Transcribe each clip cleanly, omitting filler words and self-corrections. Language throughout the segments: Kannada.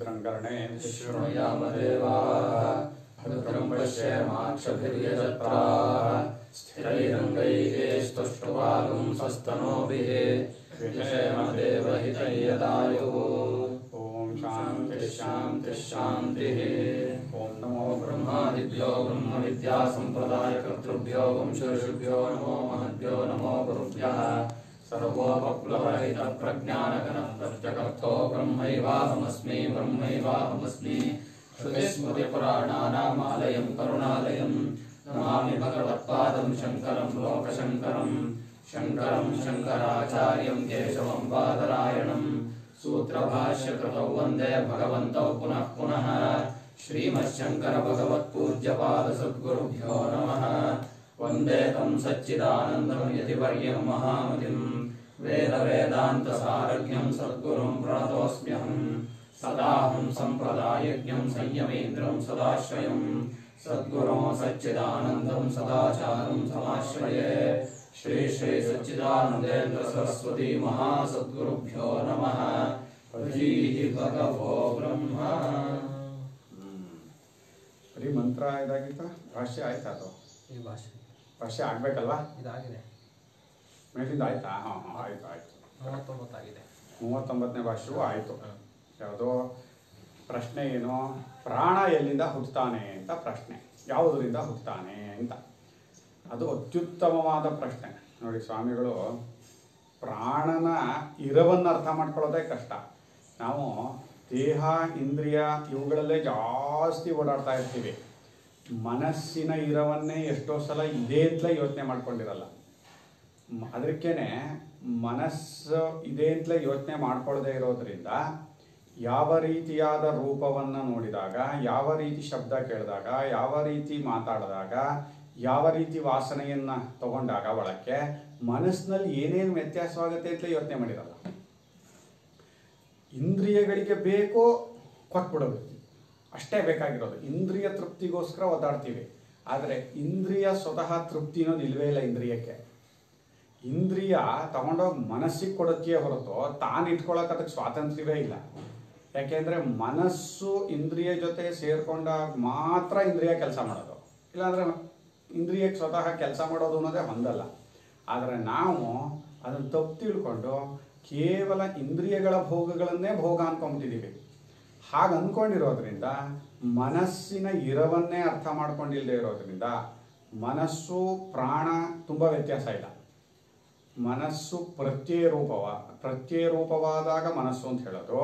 भद्रं कर्णेन शृणुयामदेवाः भद्रं पश्येमाक्षभिर्यजत्राः स्थिरैरङ्गैस्तुष्टुवागुं स्वस्तनोभिः विषेमदेवहितं यदायुः। ओम शांति शांति शान्तिः। ओम नमो ब्रह्मादिभ्यो ब्रह्मविद्यासम्प्रदायकर्तृभ्यो वंशऋषिभ्यो नमो महद्भ्यो नमो गुरुभ्यः। सर्वोपप्लवरहितप्रज्ञानघनप्रत्यगर्थो ब्रह्मैवाहमस्मि श्रुतिस्मृतिपुराणानामालयं करुणालयं नमामि भगवत्पादं शङ्करं लोकशङ्करं शङ्कराचार्यं केशवं बादरायणं सूत्रभाष्यकृतौ वन्दे भगवन्तौ पुनः पुनः। श्रीमच्छङ्करभगवत्पूज्यपादसद्गुरुभ्यो नमः। वन्दे तं सच्चिदानन्दं यतिवर्यं महामतिं वेदवेदान्तसारज्ञं सद्गुरुं प्रणतोऽस्म्यहं। सदाहं सम्प्रदायज्ञं संयमेन्द्रं सदाश्रयं सद्गुरों सच्चिदानन्दं सदाचारं समाश्रये। श्री श्री सच्चिदानन्देन्द्र सरस्वती महासद्गुरुभ्यो नमः। हरिः भगवो ब्रह्म। ಬರೀ ಮಂತ್ರ ಇದಾಗಿತ್ತ ಭಾಷ್ಯ ಆಯ್ತಾ ಅದು ಭಾಷ್ಯ ಆಗ್ಬೇಕಲ್ವಾ ಇದಾಗಿದೆ ಮೇಲಿಂದ ಆಯ್ತಾ ಹಾಂ ಹಾಂ ಆಯ್ತು ಆಯ್ತು 39 ಆಗಿದೆ 39ನೇ ಭಾಷ್ಯವೂ ಆಯಿತು ಯಾವುದೋ ಪ್ರಶ್ನೆ ಏನು ಪ್ರಾಣ ಎಲ್ಲಿಂದ ಹುಟ್ಟುತ್ತಾನೆ ಅಂತ ಪ್ರಶ್ನೆ ಯಾವುದರಿಂದ ಹುಟ್ಟುತ್ತಾನೆ ಅಂತ ಅದು ಅತ್ಯುತ್ತಮವಾದ ಪ್ರಶ್ನೆ ನೋಡಿ ಸ್ವಾಮಿಗಳು ಪ್ರಾಣನ ಇರವನ್ನು ಅರ್ಥ ಮಾಡ್ಕೊಳ್ಳೋದೇ ಕಷ್ಟ ನಾವು ದೇಹ ಇಂದ್ರಿಯ ಇವುಗಳಲ್ಲೇ ಜಾಸ್ತಿ ಓಡಾಡ್ತಾ ಇರ್ತೀವಿ ಮನಸ್ಸಿನ ಇರವನ್ನೇ ಎಷ್ಟೋ ಸಲ ಇದೇ ಅಂತಲೇ ಯೋಚನೆ ಮಾಡ್ಕೊಂಡಿರಲ್ಲ ಅದಕ್ಕೇನೆ ಮನಸ್ಸು ಇದೆ ಅಂತಲೇ ಯೋಚನೆ ಮಾಡ್ಕೊಳ್ಳದೆ ಇರೋದ್ರಿಂದ ಯಾವ ರೀತಿಯಾದ ರೂಪವನ್ನು ನೋಡಿದಾಗ ಯಾವ ರೀತಿ ಶಬ್ದ ಕೇಳಿದಾಗ ಯಾವ ರೀತಿ ಮಾತಾಡಿದಾಗ ಯಾವ ರೀತಿ ವಾಸನೆಯನ್ನು ತಗೊಂಡಾಗ ಒಳಕ್ಕೆ ಮನಸ್ಸಿನಲ್ಲಿ ಏನೇನು ವ್ಯತ್ಯಾಸವಾಗುತ್ತೆ ಅಂತಲೇ ಯೋಚನೆ ಮಾಡಿರಲ್ಲ ಇಂದ್ರಿಯಗಳಿಗೆ ಬೇಕೋ ಕೊಟ್ಬಿಡೋದು ಅಷ್ಟೇ ಬೇಕಾಗಿರೋದು ಇಂದ್ರಿಯ ತೃಪ್ತಿಗೋಸ್ಕರ ಒದ್ದಾಡ್ತೀವಿ ಆದರೆ ಇಂದ್ರಿಯ ಸ್ವತಃ ತೃಪ್ತಿ ಅನ್ನೋದು ಇಲ್ವೇ ಇಲ್ಲ ಇಂದ್ರಿಯಕ್ಕೆ ಇಂದ್ರಿಯ ತಗೊಂಡೋಗಿ ಮನಸ್ಸಿಗೆ ಕೊಡೋಕ್ಕೆ ಹೊರತು ತಾನು ಇಟ್ಕೊಳ್ಳೋಕೆ ಅದಕ್ಕೆ ಸ್ವಾತಂತ್ರ್ಯವೇ ಇಲ್ಲ ಯಾಕೆಂದರೆ ಮನಸ್ಸು ಇಂದ್ರಿಯ ಜೊತೆ ಸೇರಿಕೊಂಡಾಗ ಮಾತ್ರ ಇಂದ್ರಿಯ ಕೆಲಸ ಮಾಡೋದು ಇಲ್ಲಾಂದರೆ ಇಂದ್ರಿಯಕ್ಕೆ ಸ್ವತಃ ಕೆಲಸ ಮಾಡೋದು ಅನ್ನೋದೇ ಹೊಂದಲ್ಲ ಆದರೆ ನಾವು ಅದನ್ನು ತಪ್ಪು ತಿಳ್ಕೊಂಡು ಕೇವಲ ಇಂದ್ರಿಯಗಳ ಭೋಗಗಳನ್ನೇ ಭೋಗ ಅಂದ್ಕೊಂಬಿಟ್ಟಿದ್ದೀವಿ ಹಾಗೆ ಅಂದ್ಕೊಂಡಿರೋದ್ರಿಂದ ಮನಸ್ಸಿನ ಇರವನ್ನೇ ಅರ್ಥ ಮಾಡ್ಕೊಂಡಿಲ್ಲದೆ ಇರೋದ್ರಿಂದ ಮನಸ್ಸು ಪ್ರಾಣ ತುಂಬ ವ್ಯತ್ಯಾಸ ಇಲ್ಲ ಮನಸ್ಸು ಪ್ರತ್ಯಯರೂಪವಾದಾಗ ಮನಸ್ಸು ಅಂತ ಹೇಳೋದು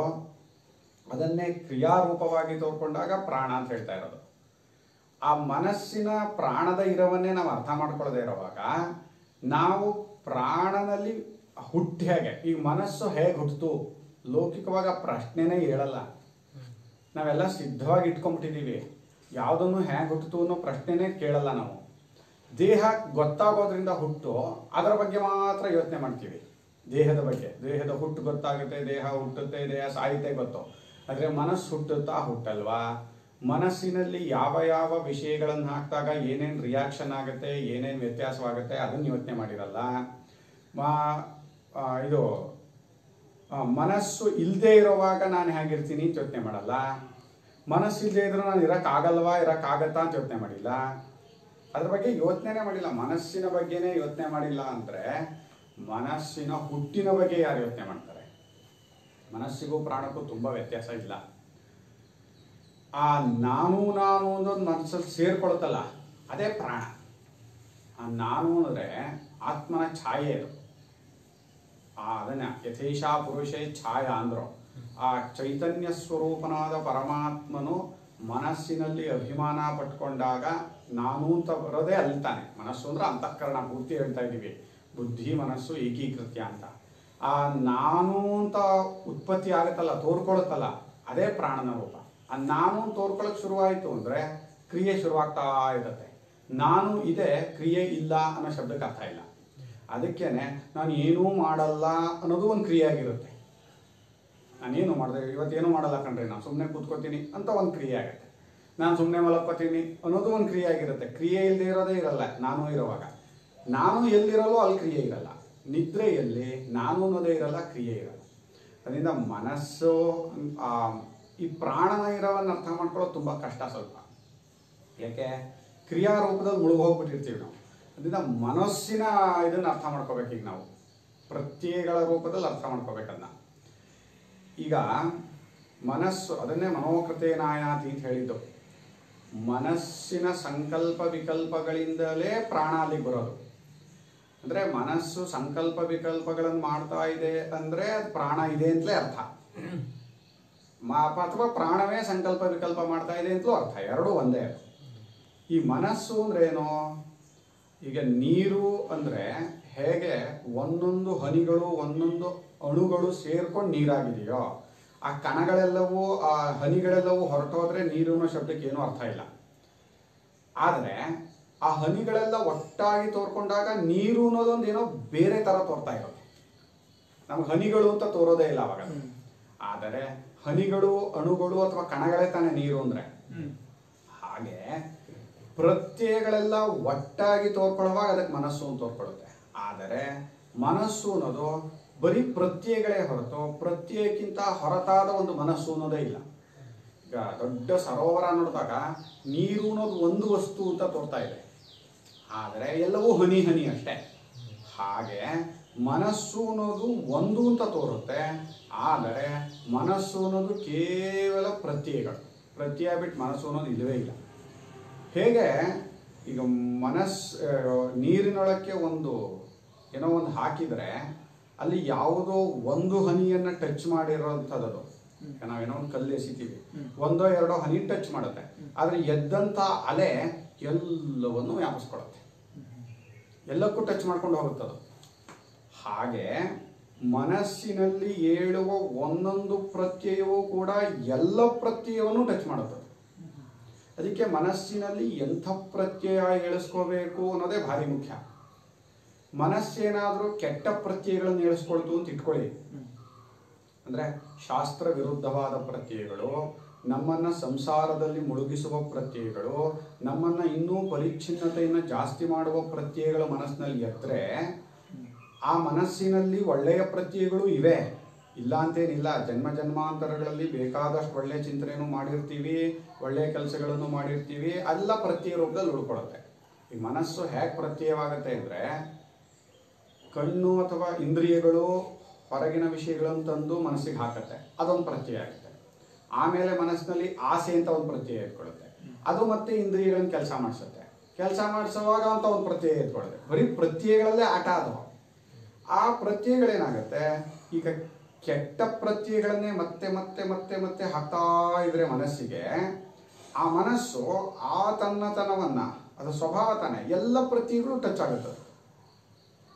ಅದನ್ನೇ ಕ್ರಿಯಾರೂಪವಾಗಿ ತೋರ್ಕೊಂಡಾಗ ಪ್ರಾಣ ಅಂತ ಹೇಳ್ತಾ ಇರೋದು ಆ ಮನಸ್ಸಿನ ಪ್ರಾಣದ ಇರವನ್ನೇ ನಾವು ಅರ್ಥ ಮಾಡ್ಕೊಳ್ಳದೆ ಇರೋವಾಗ ನಾವು ಪ್ರಾಣನಲ್ಲಿ ಹುಟ್ಟಿ ಹೇಗೆ ಈಗ ಮನಸ್ಸು ಹೇಗೆ ಹುಟ್ಟಿತು ಲೌಕಿಕವಾಗ ಪ್ರಶ್ನೆನೇ ಹೇಳಲ್ಲ ನಾವೆಲ್ಲ ಸಿದ್ಧವಾಗಿ ಇಟ್ಕೊಂಡ್ಬಿಟ್ಟಿದ್ದೀವಿ ಯಾವುದನ್ನು ಹೇಗೆ ಹುಟ್ಟಿತು ಅನ್ನೋ ಪ್ರಶ್ನೆನೇ ಕೇಳಲ್ಲ ನಾವು ದೇಹ ಗೊತ್ತಾಗೋದ್ರಿಂದ ಹುಟ್ಟು ಅದರ ಬಗ್ಗೆ ಮಾತ್ರ ಯೋಚನೆ ಮಾಡ್ತೀವಿ ದೇಹದ ಬಗ್ಗೆ ದೇಹದ ಹುಟ್ಟು ಗೊತ್ತಾಗುತ್ತೆ ದೇಹ ಹುಟ್ಟುತ್ತೆ ದೇಹ ಸಾಯುತ್ತೆ ಗೊತ್ತು ಆದರೆ ಮನಸ್ಸು ಹುಟ್ಟುತ್ತಾ ಹುಟ್ಟಲ್ವಾ ಮನಸ್ಸಿನಲ್ಲಿ ಯಾವ ಯಾವ ವಿಷಯಗಳನ್ನು ಹಾಕಿದಾಗ ಏನೇನು ರಿಯಾಕ್ಷನ್ ಆಗುತ್ತೆ ಏನೇನು ವ್ಯತ್ಯಾಸವಾಗುತ್ತೆ ಅದನ್ನು ಯೋಚನೆ ಮಾಡಿರಲ್ಲ ಇದು ಮನಸ್ಸು ಇಲ್ಲದೆ ಇರೋವಾಗ ನಾನು ಹೇಗಿರ್ತೀನಿ ಅಂತ ಯೋಚನೆ ಮಾಡಲ್ಲ ಮನಸ್ಸು ಇಲ್ಲದೆ ಇದ್ರೂ ನಾನು ಇರೋಕ್ಕಾಗತ್ತಾ ಅಂತ ಯೋಚನೆ ಮಾಡಿಲ್ಲ ಅದ್ರ ಬಗ್ಗೆ ಯೋಚನೆ ಮಾಡಿಲ್ಲ ಮನಸ್ಸಿನ ಬಗ್ಗೆನೇ ಯೋಚನೆ ಮಾಡಿಲ್ಲ ಅಂದರೆ ಮನಸ್ಸಿನ ಹುಟ್ಟಿನ ಬಗ್ಗೆ ಯಾರು ಯೋಚನೆ ಮಾಡ್ತಾರೆ ಮನಸ್ಸಿಗೂ ಪ್ರಾಣಕ್ಕೂ ತುಂಬ ವ್ಯತ್ಯಾಸ ಇಲ್ಲ ಆ ನಾನು ಅನ್ನೋದು ಮನಸ್ಸಲ್ಲಿ ಸೇರ್ಕೊಳುತ್ತಲ್ಲ ಅದೇ ಪ್ರಾಣ ಆ ನಾನು ಅಂದರೆ ಆತ್ಮನ ಛಾಯೆ ಅದು ಅದನ್ನ ಯಥೇಶಾ ಪುರುಷೇ ಛಾಯಾ ಅಂದ್ರು ಆ ಚೈತನ್ಯ ಸ್ವರೂಪನಾದ ಪರಮಾತ್ಮನು ಮನಸ್ಸಿನಲ್ಲಿ ಅಭಿಮಾನ ಪಟ್ಕೊಂಡಾಗ ನಾನು ಅಂತ ಬರೋದೇ ಅಲ್ತಾನೆ ಮನಸ್ಸು ಅಂದ್ರೆ ಅಂತಃಕರಣ ಪೂರ್ತಿ ಹೇಳ್ತಾ ಇದ್ದೀವಿ ಬುದ್ಧಿ ಮನಸ್ಸು ಏಕೀಕೃತ್ಯ ಅಂತ ಆ ನಾನು ಅಂತ ಉತ್ಪತ್ತಿ ಆಗುತ್ತಲ್ಲ ತೋರ್ಕೊಳುತ್ತಲ್ಲ ಅದೇ ಪ್ರಾಣನ ರೂಪ ಆ ನಾನು ತೋರ್ಕೊಳಕ್ ಶುರುವಾಯಿತು ಅಂದರೆ ಕ್ರಿಯೆ ಶುರುವಾಗ್ತಾ ಇರುತ್ತೆ ನಾನು ಇದೆ ಕ್ರಿಯೆ ಇಲ್ಲ ಅನ್ನೋ ಶಬ್ದಕ್ಕೆ ಅರ್ಥ ಇಲ್ಲ ಅದಕ್ಕೇನೆ ನಾನು ಏನೂ ಮಾಡಲ್ಲ ಅನ್ನೋದು ಒಂದು ಕ್ರಿಯೆ ಆಗಿರುತ್ತೆ ನಾನೇನು ಮಾಡಿದೆ ಇವತ್ತೇನು ಮಾಡಲ್ಲ ಕಣ್ರಿ ನಾನು ಸುಮ್ಮನೆ ಕೂತ್ಕೋತೀನಿ ಅಂತ ಒಂದು ಕ್ರಿಯೆ ಆಗುತ್ತೆ ನಾನು ಸುಮ್ಮನೆ ಮಲಕ್ಕೋತೀನಿ ಅನ್ನೋದು ಒಂದು ಕ್ರಿಯೆ ಆಗಿರುತ್ತೆ ಕ್ರಿಯೆ ಇಲ್ಲದೆ ಇರೋದೇ ಇರಲ್ಲ ನಾನು ಇರುವಾಗ ನಾನು ಎಲ್ಲಿರಲ್ಲೋ ಅಲ್ಲಿ ಕ್ರಿಯೆ ಇರಲ್ಲ ನಿದ್ರೆಯಲ್ಲಿ ನಾನು ಅನ್ನೋದೇ ಇರಲ್ಲ ಕ್ರಿಯೆ ಇರಲ್ಲ ಅದರಿಂದ ಮನಸ್ಸು ಈ ಪ್ರಾಣನ ಇರೋವನ್ನ ಅರ್ಥ ಮಾಡ್ಕೊಳ್ಳೋದು ತುಂಬ ಕಷ್ಟ ಸ್ವಲ್ಪ. ಯಾಕೆ ಕ್ರಿಯಾರೂಪದಲ್ಲಿ ಮುಳುಗೋಗ್ಬಿಟ್ಟಿರ್ತೀವಿ ನಾವು. ಅದರಿಂದ ಮನಸ್ಸಿನ ಇದನ್ನು ಅರ್ಥ ಮಾಡ್ಕೋಬೇಕು. ಈಗ ನಾವು ಪ್ರತ್ಯಯಗಳ ರೂಪದಲ್ಲಿ ಅರ್ಥ ಮಾಡ್ಕೋಬೇಕನ್ನ. ಈಗ ಮನಸ್ಸು, ಅದನ್ನೇ ಮನೋಕೃತೇನಾಯಾತಿ ಅಂತ ಹೇಳಿದ್ದು. ಮನಸ್ಸಿನ ಸಂಕಲ್ಪ ವಿಕಲ್ಪಗಳಿಂದಲೇ ಪ್ರಾಣ ಅಲ್ಲಿಗೆ ಬರೋದು. ಅಂದರೆ ಮನಸ್ಸು ಸಂಕಲ್ಪ ವಿಕಲ್ಪಗಳನ್ನು ಮಾಡ್ತಾ ಇದೆ ಅಂದರೆ ಅದು ಪ್ರಾಣ ಇದೆ ಅಂತಲೇ ಅರ್ಥ. ಅಥವಾ ಪ್ರಾಣವೇ ಸಂಕಲ್ಪ ವಿಕಲ್ಪ ಮಾಡ್ತಾ ಇದೆ ಅಂತಲೂ ಅರ್ಥ. ಎರಡೂ ಒಂದೇ. ಈ ಮನಸ್ಸು ಅಂದ್ರೆ ಏನು? ಈಗ ನೀರು ಅಂದರೆ ಹೇಗೆ ಒಂದೊಂದು ಹನಿಗಳು ಒಂದೊಂದು ಅಣುಗಳು ಸೇರ್ಕೊಂಡು ನೀರಾಗಿದೆಯೋ, ಆ ಕಣಗಳೆಲ್ಲವೂ ಆ ಹನಿಗಳೆಲ್ಲವೂ ಹೊರಟೋದ್ರೆ ನೀರಿನ ಶಬ್ದಕ್ಕೆ ಏನೂ ಅರ್ಥ ಇಲ್ಲ. ಆದರೆ ಆ ಹನಿಗಳೆಲ್ಲ ಒಟ್ಟಾಗಿ ತೋರ್ಕೊಂಡಾಗ ನೀರು ಅನ್ನೋದೊಂದು ಏನೋ ಬೇರೆ ಥರ ತೋರ್ತಾ ಇರೋದು. ನಮ್ಗೆ ಹನಿಗಳು ಅಂತ ತೋರೋದೇ ಇಲ್ಲ ಅವಾಗ. ಆದರೆ ಹನಿಗಳು ಅಣುಗಳು ಅಥವಾ ಕಣಗಳೇ ತಾನೇ ನೀರು ಅಂದರೆ. ಹಾಗೆ ಪ್ರತ್ಯಯಗಳೆಲ್ಲ ಒಟ್ಟಾಗಿ ತೋರ್ಕೊಳ್ಳುವಾಗ ಅದಕ್ಕೆ ಮನಸ್ಸು ಅಂತ ತೋರ್ಕೊಳ್ಳುತ್ತೆ. ಆದರೆ ಮನಸ್ಸು ಅನ್ನೋದು ಬರೀ ಪ್ರತ್ಯಯಗಳೇ ಹೊರತು ಪ್ರತ್ಯಯಕ್ಕಿಂತ ಹೊರತಾದ ಒಂದು ಮನಸ್ಸು ಅನ್ನೋದೇ ಇಲ್ಲ. ಈಗ ದೊಡ್ಡ ಸರೋವರ ನೋಡಿದಾಗ ನೀರು ಅನ್ನೋದು ಒಂದು ವಸ್ತು ಅಂತ ತೋರ್ತಾ ಇದೆ, ಆದರೆ ಎಲ್ಲವೂ ಹನಿ ಹನಿ ಅಷ್ಟೇ. ಹಾಗೆ ಮನಸ್ಸು ಅನ್ನೋದು ಒಂದು ಅಂತ ತೋರುತ್ತೆ, ಆದರೆ ಮನಸ್ಸು ಅನ್ನೋದು ಕೇವಲ ಪ್ರತ್ಯಯಗಳು. ಪ್ರತ್ಯಯ ಬಿಟ್ಟು ಮನಸ್ಸು ಅನ್ನೋದು ಇಲ್ಲವೇ ಇಲ್ಲ. ಹೇಗೆ ಈಗ ನೀರಿನೊಳಕ್ಕೆ ಏನೋ ಒಂದು ಹಾಕಿದರೆ ಅಲ್ಲಿ ಯಾವುದೋ ಒಂದು ಹನಿಯನ್ನು ಟಚ್ ಮಾಡಿರೋಂಥದ್ದು. ನಾವೇನೋ ಒಂದು ಕಲ್ಲು ಎಸಿತೀವಿ, ಒಂದೋ ಎರಡೋ ಹನಿ ಟಚ್ ಮಾಡುತ್ತೆ, ಆದರೆ ಎದ್ದಂಥ ಅಲೆ ಎಲ್ಲವನ್ನು ವ್ಯಾಪಿಸ್ಕೊಳುತ್ತೆ, ಎಲ್ಲಕ್ಕೂ ಟಚ್ ಮಾಡ್ಕೊಂಡು ಹೋಗುತ್ತದು. ಹಾಗೆ ಮನಸ್ಸಿನಲ್ಲಿ ಏಳುವ ಒಂದೊಂದು ಪ್ರತ್ಯಯವೂ ಕೂಡ ಎಲ್ಲ ಪ್ರತ್ಯಯವನ್ನು ಟಚ್ ಮಾಡುತ್ತದೆ. ಅದಕ್ಕೆ ಮನಸ್ಸಿನಲ್ಲಿ ಎಂಥ ಪ್ರತ್ಯಯ ಏಳಿಸ್ಕೋಬೇಕು ಅನ್ನೋದೇ ಭಾರಿ ಮುಖ್ಯ. ಮನಸ್ಸೇನಾದರೂ ಕೆಟ್ಟ ಪ್ರತ್ಯಯಗಳನ್ನು ಏಳಿಸ್ಕೊಳ್ತು ಅಂತ ಇಟ್ಕೊಳ್ಳಿ, ಅಂದರೆ ಶಾಸ್ತ್ರ ವಿರುದ್ಧವಾದ ಪ್ರತ್ಯಯಗಳು, ನಮ್ಮನ್ನು ಸಂಸಾರದಲ್ಲಿ ಮುಳುಗಿಸುವ ಪ್ರತ್ಯಯಗಳು, ನಮ್ಮನ್ನು ಇನ್ನೂ ಪರಿಚ್ಛಿನ್ನತೆಯನ್ನು ಜಾಸ್ತಿ ಮಾಡುವ ಪ್ರತ್ಯಯಗಳು ಮನಸ್ಸಿನಲ್ಲಿ ಎತ್ತರೆ, ಆ ಮನಸ್ಸಿನಲ್ಲಿ ಒಳ್ಳೆಯ ಪ್ರತ್ಯಯಗಳು ಇವೆ, ಇಲ್ಲ ಅಂತೇನಿಲ್ಲ. ಜನ್ಮ ಜನ್ಮಾಂತರಗಳಲ್ಲಿ ಬೇಕಾದಷ್ಟು ಒಳ್ಳೆಯ ಚಿಂತನೆಯನ್ನು ಮಾಡಿರ್ತೀವಿ, ಒಳ್ಳೆಯ ಕೆಲಸಗಳನ್ನು ಮಾಡಿರ್ತೀವಿ, ಎಲ್ಲ ಪ್ರತ್ಯಯ ರೂಪದಲ್ಲಿ ಉಳ್ಕೊಳ್ಳುತ್ತೆ. ಈ ಮನಸ್ಸು ಹೇಗೆ ಪ್ರತ್ಯಯವಾಗುತ್ತೆ ಅಂದರೆ, ಕಣ್ಣು ಅಥವಾ ಇಂದ್ರಿಯಗಳು ಹೊರಗಿನ ವಿಷಯಗಳನ್ನು ತಂದು ಮನಸ್ಸಿಗೆ ಹಾಕುತ್ತೆ, ಅದೊಂದು ಪ್ರತ್ಯಯ ಆಗುತ್ತೆ. ಆಮೇಲೆ ಮನಸ್ಸಿನಲ್ಲಿ ಆಸೆ ಅಂತ ಒಂದು ಪ್ರತ್ಯಯ ಎತ್ಕೊಳ್ಳುತ್ತೆ, ಅದು ಮತ್ತೆ ಇಂದ್ರಿಯಗಳನ್ನು ಕೆಲಸ ಮಾಡಿಸುತ್ತೆ, ಕೆಲಸ ಮಾಡಿಸುವಾಗ ಅಂತ ಒಂದು ಪ್ರತ್ಯಯ ಎತ್ಕೊಳ್ಳುತ್ತೆ. ಬರೀ ಪ್ರತ್ಯಯಗಳಲ್ಲೇ ಆಟ ಆದವು. ಆ ಪ್ರತ್ಯಯಗಳೇನಾಗುತ್ತೆ, ಈಗ ಕೆಟ್ಟ ಪ್ರತ್ಯಯಗಳನ್ನೇ ಮತ್ತೆ ಮತ್ತೆ ಮತ್ತೆ ಮತ್ತೆ ಹಾಕ್ತಾ ಇದ್ರೆ ಮನಸ್ಸಿಗೆ, ಆ ಮನಸ್ಸು ಆ ತನ್ನತನವನ್ನು, ಅದರ ಸ್ವಭಾವ ತಾನೆ ಎಲ್ಲ ಪ್ರತ್ಯಯಗಳು ಟಚ್ ಆಗುತ್ತೆ.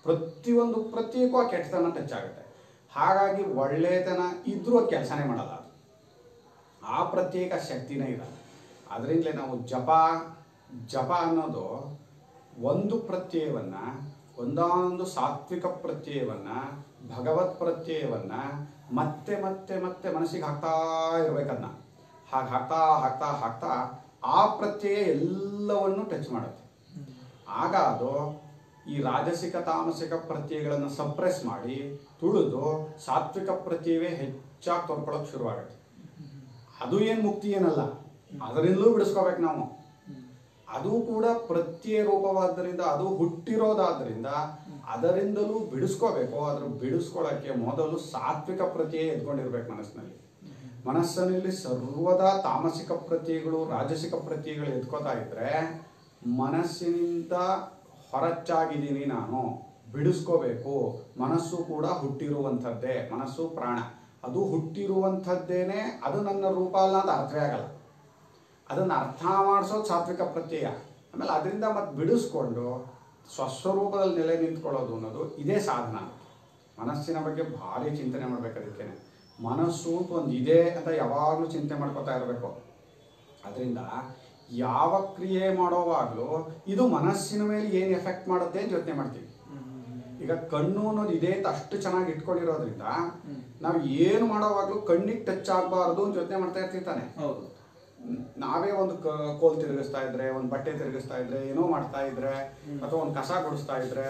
ಪ್ರತಿಯೊಂದು ಪ್ರತ್ಯೇಕವೂ ಆ ಕೆಟ್ಟತನ ಟಚ್ ಆಗುತ್ತೆ. ಹಾಗಾಗಿ ಒಳ್ಳೆತನ ಇದ್ರೂ ಅದು ಕೆಲಸನೇ ಮಾಡಲ್ಲ, ಅದು ಆ ಪ್ರತ್ಯೇಕ ಶಕ್ತಿನೇ ಇರಲ್ಲ. ಅದರಿಂದಲೇ ನಾವು ಜಪ ಅನ್ನೋದು ಒಂದು ಪ್ರತ್ಯಯವನ್ನು, ಒಂದೊಂದು ಸಾತ್ವಿಕ ಪ್ರತ್ಯಯವನ್ನು, ಭಗವತ್ ಪ್ರತ್ಯಯವನ್ನು ಮತ್ತೆ ಮತ್ತೆ ಮತ್ತೆ ಮನಸ್ಸಿಗೆ ಹಾಕ್ತಾ ಇರಬೇಕನ್ನ. ಹಾಗೆ ಹಾಕ್ತಾ ಹಾಕ್ತಾ ಹಾಕ್ತಾ ಆ ಪ್ರತ್ಯಯ ಎಲ್ಲವನ್ನು ಟಚ್ ಮಾಡುತ್ತೆ. ಆಗ ಅದು ಈ ರಾಜಸಿಕ ತಾಮಸಿಕ ಪ್ರತ್ಯಯಗಳನ್ನು ಸಪ್ರೆಸ್ ಮಾಡಿ ತುಳಿದು ಸಾತ್ವಿಕ ಪ್ರತ್ಯವೇ ಹೆಚ್ಚಾಗಿ ತೋರ್ಕೊಳ್ಳೋಕೆ ಶುರುವಾಗುತ್ತೆ. ಅದು ಏನು ಮುಕ್ತಿ ಏನಲ್ಲ, ಅದರಿಂದಲೂ ಬಿಡಿಸ್ಕೋಬೇಕು ನಾವು. ಅದು ಕೂಡ ಪ್ರತ್ಯಯ ರೂಪವಾದ್ದರಿಂದ, ಅದು ಹುಟ್ಟಿರೋದಾದ್ರಿಂದ ಅದರಿಂದಲೂ ಬಿಡಿಸ್ಕೋಬೇಕು. ಅದ್ರ ಬಿಡಿಸ್ಕೊಳ್ಳೋಕ್ಕೆ ಮೊದಲು ಸಾತ್ವಿಕ ಪ್ರತ್ಯಯ ಎದ್ಕೊಂಡಿರ್ಬೇಕು ಮನಸ್ಸಿನಲ್ಲಿ. ಮನಸ್ಸಿನಲ್ಲಿ ಸರ್ವದಾ ತಾಮಸಿಕ ಪ್ರತ್ಯಯಗಳು ರಾಜಸಿಕ ಪ್ರತ್ಯಯಗಳು ಎದ್ಕೋತಾ ಇದ್ರೆ ಮನಸ್ಸಿನಿಂದ ಹೊರಚಾಗಿದ್ದೀನಿ, ನಾನು ಬಿಡಿಸ್ಕೋಬೇಕು. ಮನಸ್ಸು ಕೂಡ ಹುಟ್ಟಿರುವಂಥದ್ದೇ, ಮನಸ್ಸು ಪ್ರಾಣ ಅದು ಹುಟ್ಟಿರುವಂಥದ್ದೇನೆ, ಅದು ನನ್ನ ರೂಪ ಅಲ್ಲ ಅಂತ ಅರ್ಥವೇ ಆಗಲ್ಲ. ಅದನ್ನು ಅರ್ಥ ಮಾಡಿಸೋದು ಸಾತ್ವಿಕ ಪ್ರತ್ಯಯ. ಆಮೇಲೆ ಅದರಿಂದ ಮತ್ತೆ ಬಿಡಿಸ್ಕೊಂಡು ಸ್ವಸ್ವರೂಪದಲ್ಲಿ ನೆಲೆ ನಿಂತ್ಕೊಳ್ಳೋದು ಅನ್ನೋದು ಇದೇ ಸಾಧನ. ಮನಸ್ಸಿನ ಬಗ್ಗೆ ಭಾರಿ ಚಿಂತನೆ ಮಾಡ್ಬೇಕು. ಅದಕ್ಕೆ ಮನಸ್ಸು ಒಂದು ಇದೆ ಅಂತ ಯಾವಾಗಲೂ ಚಿಂತೆ ಮಾಡ್ಕೋತಾ ಇರಬೇಕು. ಅದರಿಂದ ಯಾವ ಕ್ರಿಯೆ ಮಾಡೋವಾಗಲೂ ಇದು ಮನಸ್ಸಿನ ಮೇಲೆ ಏನು ಎಫೆಕ್ಟ್ ಮಾಡುತ್ತೆ ಅಂತ ಯೋಚನೆ ಮಾಡ್ತೀವಿ. ಈಗ ಕಣ್ಣು ಅನ್ನೋದು ಇದೆ ಅಂತ ಅಷ್ಟು ಚೆನ್ನಾಗಿ ಇಟ್ಕೊಂಡಿರೋದ್ರಿಂದ ನಾವು ಏನು ಮಾಡೋವಾಗಲೂ ಕಣ್ಣಿಗೆ ಟಚ್ ಆಗಬಾರ್ದು ಅಂತ ಯೋಚನೆ ಮಾಡ್ತಾ ಇರ್ತೀವಿ ತಾನೆ. ಹೌದು, ನಾವೇ ಒಂದು ಕೋಲ್ ತಿರುಗಿಸ್ತಾ ಇದ್ರೆ, ಒಂದು ಬಟ್ಟೆ ತಿರುಗಿಸ್ತಾ ಇದ್ರೆ, ಏನೋ ಮಾಡ್ತಾ ಇದ್ರೆ, ಅಥವಾ ಒಂದು ಕಸ ಗುಡಿಸ್ತಾ ಇದ್ರೆ,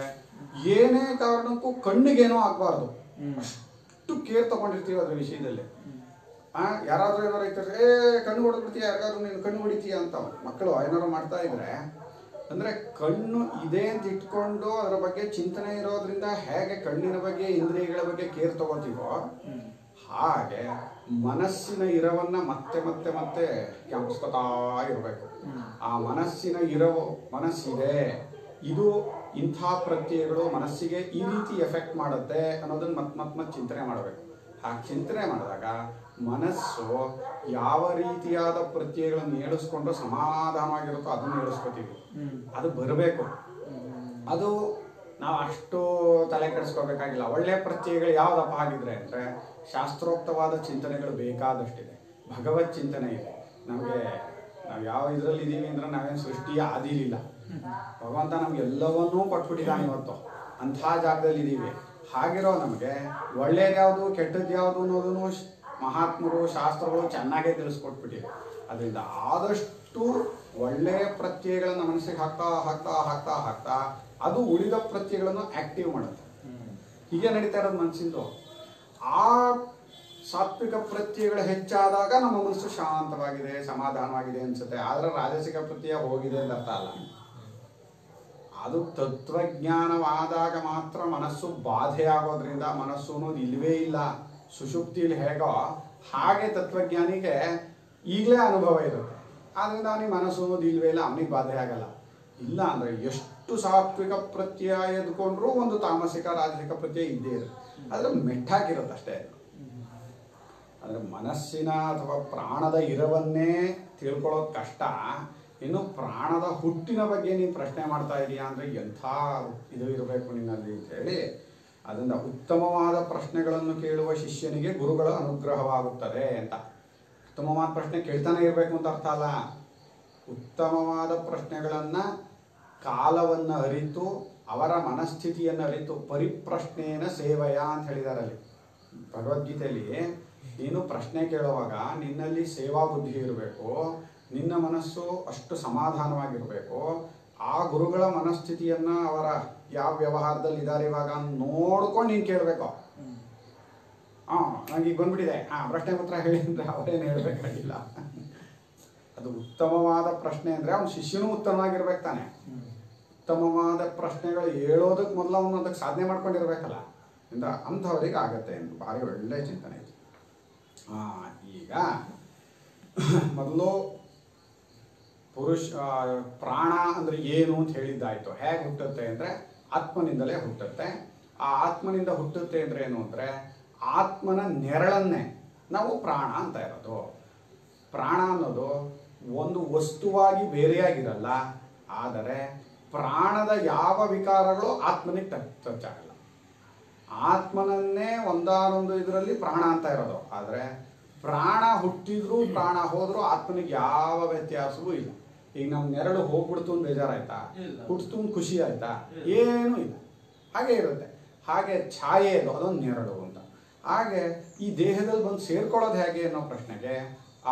ಏನೇ ಕಾರಣಕ್ಕೂ ಕಣ್ಣಿಗೇನೋ ಆಗಬಾರ್ದು, ಅಷ್ಟು ಕೇರ್ ತಗೊಂಡಿರ್ತೀವಿ ಅದ್ರ ವಿಷಯದಲ್ಲಿ. ಯಾರಾದರೂ ಏನಾರು ಐತಾರೆ ಕಣ್ಣು ಹೊಡೆದ್ಬಿಡ್ತೀಯ ಯಾರಿಗಾದ್ರು ನೀನು ಕಣ್ಣು ಹೊಡಿತೀಯ ಅಂತ ಮಕ್ಕಳು ಏನಾರು ಮಾಡ್ತಾ ಇದ್ರೆ ಅಂದರೆ ಕಣ್ಣು ಇದೆ ಅಂತ ಇಟ್ಕೊಂಡು ಅದರ ಬಗ್ಗೆ ಚಿಂತನೆ ಇರೋದ್ರಿಂದ ಹೇಗೆ ಕಣ್ಣಿನ ಬಗ್ಗೆ ಇಂದ್ರಿಯಗಳ ಬಗ್ಗೆ ಕೇರ್ ತಗೋತೀವೋ ಹಾಗೆ ಮನಸ್ಸಿನ ಇರವನ್ನ ಮತ್ತೆ ಮತ್ತೆ ಮತ್ತೆ ಜ್ಞಾಪಿಸ್ಕೊತಾ ಇರಬೇಕು. ಆ ಮನಸ್ಸಿನ ಇರವು ಮನಸ್ಸಿದೆ, ಇದು ಇಂಥ ಪ್ರತ್ಯಯಗಳು ಮನಸ್ಸಿಗೆ ಈ ರೀತಿ ಎಫೆಕ್ಟ್ ಮಾಡುತ್ತೆ ಅನ್ನೋದನ್ನ ಮತ್ತೆ ಚಿಂತನೆ ಮಾಡಬೇಕು. ಹಾಗೆ ಚಿಂತನೆ ಮಾಡಿದಾಗ ಮನಸ್ಸು ಯಾವ ರೀತಿಯಾದ ಪ್ರತ್ಯಯಗಳನ್ನು ಏಳಿಸ್ಕೊಂಡು ಸಮಾಧಾನವಾಗಿರುತ್ತೋ ಅದನ್ನು ಏಳಿಸ್ಕೊತೀವಿ. ಅದು ಬರಬೇಕು. ಅದು ನಾವು ಅಷ್ಟು ತಲೆ ಕೆಡಿಸ್ಕೋಬೇಕಾಗಿಲ್ಲ. ಒಳ್ಳೆಯ ಪ್ರತ್ಯಯಗಳು ಯಾವುದಪ್ಪ ಆಗಿದ್ರೆ ಅಂದರೆ ಶಾಸ್ತ್ರೋಕ್ತವಾದ ಚಿಂತನೆಗಳು ಬೇಕಾದಷ್ಟಿದೆ, ಭಗವತ್ ಚಿಂತನೆ ಇದೆ. ನಮಗೆ ನಾವು ಯಾವ ಇದರಲ್ಲಿ ಇದ್ದೀವಿ ಅಂದ್ರೆ ನಾವೇನು ಸೃಷ್ಟಿಯ ಆದಿಲಿಲ್ಲ. ಭಗವಂತ ನಮ್ಗೆ ಎಲ್ಲವನ್ನೂ ಕೊಟ್ಬಿಟ್ಟಿದ್ದಾನೆ ಇವತ್ತು, ಅಂಥ ಜಾಗದಲ್ಲಿ ಇದ್ದೀವಿ. ಹಾಗಿರೋ ನಮಗೆ ಒಳ್ಳೇದ್ಯಾವುದು ಕೆಟ್ಟದ್ದು ಯಾವುದು ಅನ್ನೋದನ್ನು ಮಹಾತ್ಮರು ಶಾಸ್ತ್ರಗಳು ಚೆನ್ನಾಗೇ ತಿಳಿಸ್ಕೊಟ್ಬಿಟ್ಟಿವೆ. ಅದರಿಂದ ಆದಷ್ಟು ಒಳ್ಳೆಯ ಪ್ರತ್ಯಯಗಳನ್ನು ಮನಸ್ಸಿಗೆ ಹಾಕ್ತಾ ಹಾಕ್ತಾ ಹಾಕ್ತಾ ಹಾಕ್ತಾ ಅದು ಉಳಿದ ಪ್ರತ್ಯಯಗಳನ್ನು ಆಕ್ಟಿವ್ ಮಾಡುತ್ತೆ. ಹೀಗೆ ನಡೀತಾ ಇರೋದು ಮನಸ್ಸಿಂದು. ಆ ಸಾತ್ವಿಕ ಪ್ರತ್ಯಯಗಳು ಹೆಚ್ಚಾದಾಗ ನಮ್ಮ ಮನಸ್ಸು ಶಾಂತವಾಗಿದೆ, ಸಮಾಧಾನವಾಗಿದೆ ಅನ್ಸುತ್ತೆ. ಆದರೆ ರಾಜಸಿಕ ಪ್ರತ್ಯಯ ಹೋಗಿದೆ ಅಂತ ಅರ್ಥ ಅಲ್ಲ. ಅದು ತತ್ವಜ್ಞಾನವಾದಾಗ ಮಾತ್ರ ಮನಸ್ಸು ಬಾಧೆ ಆಗೋದ್ರಿಂದ ಮನಸ್ಸು ಅನ್ನೋದು ಇಲ್ವೇ ಇಲ್ಲ. ಸುಷುಪ್ತಿಯಲ್ಲಿ ಹೇಗೋ ಹಾಗೆ ತತ್ವಜ್ಞಾನಿಗೆ ಈಗಲೇ ಅನುಭವ ಇರುತ್ತೆ. ಆದ್ದರಿಂದ ಅವನಿಗೆ ಮನಸ್ಸು ಅನ್ನೋದು ಇಲ್ವೇ ಇಲ್ಲ, ಅವನಿಗೆ ಬಾಧೆ ಆಗಲ್ಲ. ಇಲ್ಲ ಅಂದರೆ ಎಷ್ಟು ಸಾತ್ವಿಕ ಪ್ರತ್ಯಯ ಎದ್ಕೊಂಡ್ರೂ ಒಂದು ತಾಮಸಿಕ ರಾಜಸಿಕ ಪ್ರತ್ಯಯ ಇದ್ದೇ ಇರುತ್ತೆ. ಆದರೆ ಮೆಟ್ಟಾಕಿರುತ್ತೆ ಅಷ್ಟೇ. ಅಂದರೆ ಮನಸ್ಸಿನ ಅಥವಾ ಪ್ರಾಣದ ಇರವನ್ನೇ ತಿಳ್ಕೊಳ್ಳೋದು ಕಷ್ಟ. ಇನ್ನು ಪ್ರಾಣದ ಹುಟ್ಟಿನ ಬಗ್ಗೆ ನೀನು ಪ್ರಶ್ನೆ ಮಾಡ್ತಾ ಇದೀಯಾ ಅಂದರೆ ಎಂಥ ಇದು ಇರಬೇಕು ನಿನ್ನಲ್ಲಿ ಅಂತೇಳಿ. ಅದರಿಂದ ಉತ್ತಮವಾದ ಪ್ರಶ್ನೆಗಳನ್ನು ಕೇಳುವ ಶಿಷ್ಯನಿಗೆ ಗುರುಗಳ ಅನುಗ್ರಹವಾಗುತ್ತದೆ ಅಂತ. ಉತ್ತಮವಾದ ಪ್ರಶ್ನೆ ಕೇಳ್ತಾನೆ ಇರಬೇಕು ಅಂತ ಅರ್ಥ ಅಲ್ಲ. ಉತ್ತಮವಾದ ಪ್ರಶ್ನೆಗಳನ್ನು ಕಾಲವನ್ನು ಅರಿತು ಅವರ ಮನಸ್ಥಿತಿಯನ್ನು ಅರಿತು ಪರಿಪ್ರಶ್ನೇನ ಸೇವಯ ಅಂತ ಹೇಳಿದ್ದಾರೆ ಅಲ್ಲಿ ಭಗವದ್ಗೀತೆಯಲ್ಲಿ. ನೀನು ಪ್ರಶ್ನೆ ಕೇಳುವಾಗ ನಿನ್ನಲ್ಲಿ ಸೇವಾ ಬುದ್ಧಿ ಇರಬೇಕು, ನಿನ್ನ ಮನಸ್ಸು ಅಷ್ಟು ಸಮಾಧಾನವಾಗಿರಬೇಕು. ಆ ಗುರುಗಳ ಮನಸ್ಥಿತಿಯನ್ನು ಅವರ ಯಾವ ವ್ಯವಹಾರದಲ್ಲಿ ಇದ್ದಾರೆ ಇವಾಗ ನೋಡ್ಕೊಂಡು ನೀನು ಕೇಳಬೇಕು. ನನಗೆ ಈಗ ಬಂದ್ಬಿಟ್ಟಿದೆ, ಪ್ರಶ್ನೆ ಉತ್ತರ ಹೇಳಿ ಅಂದರೆ ಅವರೇನು ಹೇಳಬೇಕಾಗಿಲ್ಲ. ಅದು ಉತ್ತಮವಾದ ಪ್ರಶ್ನೆ ಅಂದರೆ ಅವನ ಶಿಷ್ಯನೂ ಉತ್ತಮವಾಗಿರ್ಬೇಕು ತಾನೆ. ಉತ್ತಮವಾದ ಪ್ರಶ್ನೆಗಳು ಹೇಳೋದಕ್ಕೆ ಮೊದಲು ಅವನು ಅದಕ್ಕೆ ಸಾಧನೆ ಮಾಡ್ಕೊಂಡಿರ್ಬೇಕಲ್ಲ. ಇಂದ ಅಂಥವರಿಗೆ ಆಗತ್ತೆ ಎಂದು ಭಾರಿ ಒಳ್ಳೆಯ ಚಿಂತನೆ ಇದೆ. ಈಗ ಮೊದಲು ಪ್ರಾಣ ಅಂದರೆ ಏನು ಅಂತ ಹೇಳಿದ್ದಾಯಿತು. ಹೇಗೆ ಹುಟ್ಟುತ್ತೆ ಅಂದರೆ ಆತ್ಮನಿಂದಲೇ ಹುಟ್ಟುತ್ತೆ. ಆ ಆತ್ಮನಿಂದ ಹುಟ್ಟುತ್ತೆ ಅಂದರೆ ಏನು ಅಂದರೆ ಆತ್ಮನ ನೆರಳನ್ನೇ ನಾವು ಪ್ರಾಣ ಅಂತ ಇರೋದು. ಪ್ರಾಣ ಅನ್ನೋದು ಒಂದು ವಸ್ತುವಾಗಿ ಬೇರೆಯಾಗಿರಲ್ಲ. ಆದರೆ ಪ್ರಾಣದ ಯಾವ ವಿಕಾರಗಳು ಆತ್ಮನಿಗೆ ಟಚ್ ಆಗಲ್ಲ. ಆತ್ಮನನ್ನೇ ಒಂದಾನೊಂದು ಇದರಲ್ಲಿ ಪ್ರಾಣ ಅಂತ ಇರೋದು. ಆದರೆ ಪ್ರಾಣ ಹುಟ್ಟಿದ್ರು ಪ್ರಾಣ ಹೋದರೂ ಆತ್ಮನಿಗೆ ಯಾವ ವ್ಯತ್ಯಾಸವೂ ಇಲ್ಲ. ಈಗ ನಮ್ಮ ನೆರಳು ಹೋಗ್ಬಿಡ್ತು ಅಂತ ಬೇಜಾರಾಯ್ತಾ? ಹುಟ್ಟಿತು ಅಂತ ಖುಷಿ ಆಯ್ತಾ? ಏನೂ ಇಲ್ಲ, ಹಾಗೆ ಇರುತ್ತೆ. ಹಾಗೆ ಛಾಯೆ ಅದು ಅದೊಂದು ನೆರಳು ಅಂತ. ಹಾಗೆ ಈ ದೇಹದಲ್ಲಿ ಬಂದು ಸೇರ್ಕೊಳ್ಳೋದು ಹೇಗೆ ಅನ್ನೋ ಪ್ರಶ್ನೆಗೆ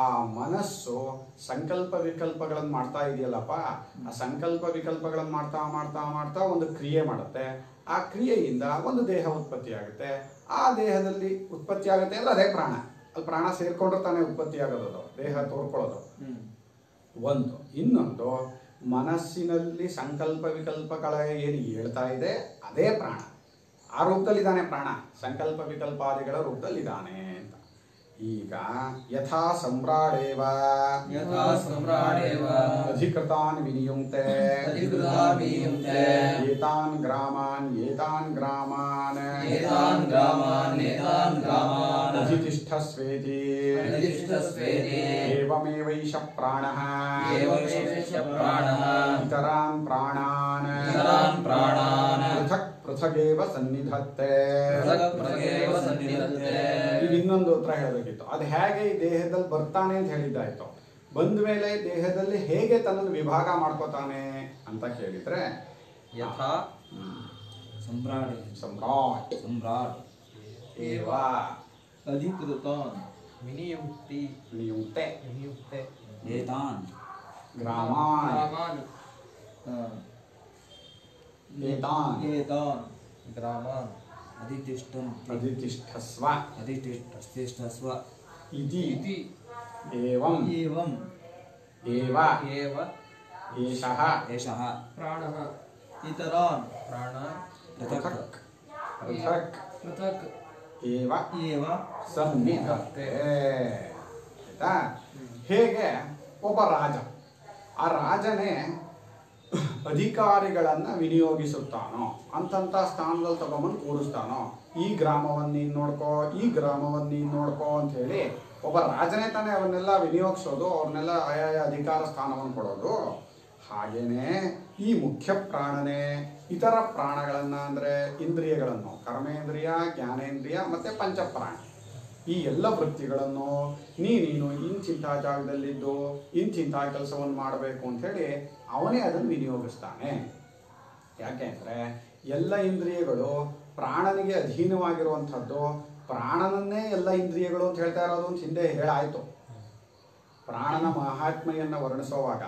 ಆ ಮನಸ್ಸು ಸಂಕಲ್ಪ ವಿಕಲ್ಪಗಳನ್ನು ಮಾಡ್ತಾ ಇದೆಯಲ್ಲಪ್ಪ, ಆ ಸಂಕಲ್ಪ ವಿಕಲ್ಪಗಳನ್ನು ಮಾಡ್ತಾ ಮಾಡ್ತಾ ಮಾಡ್ತಾ ಒಂದು ಕ್ರಿಯೆ ಮಾಡುತ್ತೆ. ಆ ಕ್ರಿಯೆಯಿಂದ ಒಂದು ದೇಹ ಉತ್ಪತ್ತಿ ಆಗುತ್ತೆ. ಆ ದೇಹದಲ್ಲಿ ಉತ್ಪತ್ತಿ ಆಗುತ್ತೆ ಅಂದರೆ ಅದೇ ಪ್ರಾಣ. ಅಲ್ಲಿ ಪ್ರಾಣ ಸೇರ್ಕೊಂಡ್ರೆ ತಾನೇ ಉತ್ಪತ್ತಿ ಆಗೋದು, ದೇಹ ತೋರ್ಕೊಳ್ಳೋದು ಒಂದು. ಇನ್ನೊಂದು ಮನಸ್ಸಿನಲ್ಲಿ ಸಂಕಲ್ಪ ವಿಕಲ್ಪಗಳ ಏನು ಹೇಳ್ತಾ ಇದೆ ಅದೇ ಪ್ರಾಣ. ಆ ರೂಪದಲ್ಲಿದ್ದಾನೆ ಪ್ರಾಣ, ಸಂಕಲ್ಪ ವಿಕಲ್ಪಾದಿಗಳ ರೂಪದಲ್ಲಿದ್ದಾನೆ ಅಂತ. ಈಗ ಯಥಾ ಸಮ್ರಾಡೇವ ಅಧಿಕೃತಾನ್ ವಿನಿಯುಂಕ್ತೆ ಏತಾನ್ ಗ್ರಾಮಾನ್ ಅಧಿತಿಷ್ಠಸ್ವೇತಿ ಏವಮೇವೈಷ ಪ್ರಾಣಃ ಇತರಾನ್ ಪ್ರಾಣಾನ್ ಪೃಥಕ್ ಪೃಥಗೇವ ಸನ್ನಿಧತ್ತೆ. ಈಗ ಇನ್ನೊಂದು ಉತ್ತರ ಹೇಳಬೇಕಿತ್ತು. ಅದು ಹೇಗೆ ಈ ದೇಹದಲ್ಲಿ ಬರ್ತಾನೆ ಅಂತ ಹೇಳಿದ್ದಾಯ್ತು. ಬಂದ ಮೇಲೆ ದೇಹದಲ್ಲಿ ಹೇಗೆ ತನ್ನನ್ನು ವಿಭಾಗ ಮಾಡ್ಕೋತಾನೆ ಅಂತ ಕೇಳಿದ್ರೆ ಯಥಾ ಸಮ್ರಾಟ್ ಏವ ಅಧಿಕೃತಾನ್ ವಿನಿಯುಕ್ತೆ ಏತಾನ್ ಗ್ರಾಮಾನ್ ಗ್ರಾಮಾನ್ ಅಧಿತಿಷ್ಠಸ್ವ इति इति एवं एवं एव एव एषः एषः प्राणः इतरान् प्राण पृथक् पृथक् पृथक् एव एव ಸನ್ನಿಧತ್ತೆ ಆಯ್ತಾ ಹೇಗೆ ಒಬ್ಬ ರಾಜ ಆ ರಾಜನೇ ಅಧಿಕಾರಿಗಳನ್ನ ವಿನಿಯೋಗಿಸುತ್ತಾನೋ ಅಂತಂತ ಸ್ಥಾನದಲ್ಲಿ ತಗೊಂಬಂದು ಕೂರಿಸ್ತಾನೋ ಈ ಗ್ರಾಮವನ್ನು ನೀನು ನೋಡ್ಕೋ ಈ ಗ್ರಾಮವನ್ನು ನೀನು ನೋಡ್ಕೋ ಅಂತ ಹೇಳಿ ಒಬ್ಬ ರಾಜನೇ ತಾನೇ ಅವನ್ನೆಲ್ಲ ವಿನಿಯೋಗಿಸೋದು ಅವ್ರನ್ನೆಲ್ಲ ಆಯಾಯ ಅಧಿಕಾರ ಸ್ಥಾನವನ್ನು ಕೊಡೋದು ಹಾಗೇನೆ ಈ ಮುಖ್ಯ ಪ್ರಾಣನೇ ಇತರ ಪ್ರಾಣಗಳನ್ನ ಅಂದ್ರೆ ಇಂದ್ರಿಯಗಳನ್ನು ಕರ್ಮೇಂದ್ರಿಯ ಜ್ಞಾನೇಂದ್ರಿಯ ಮತ್ತೆ ಪಂಚಪ್ರಾಣ ಈ ಎಲ್ಲ ವೃತ್ತಿಗಳನ್ನು ನೀನು ಇಂತಿಂಥ ಜಾಗದಲ್ಲಿದ್ದು ಇಂತಿಂಥ ಕೆಲಸವನ್ನು ಮಾಡಬೇಕು ಅಂತ ಹೇಳಿ ಅವನೇ ಅದನ್ನು ವಿನಿಯೋಗಿಸ್ತಾನೆ. ಯಾಕೆ ಅಂದರೆ ಎಲ್ಲ ಇಂದ್ರಿಯಗಳು ಪ್ರಾಣನಿಗೆ ಅಧೀನವಾಗಿರುವಂಥದ್ದು. ಪ್ರಾಣನನ್ನೇ ಎಲ್ಲ ಇಂದ್ರಿಯಗಳು ಅಂತ ಹೇಳ್ತಾ ಇರೋದು ಅಂತ ಹಿಂದೆ ಹೇಳಾಯಿತು. ಪ್ರಾಣನ ಮಹಾತ್ಮೆಯನ್ನು ವರ್ಣಿಸುವಾಗ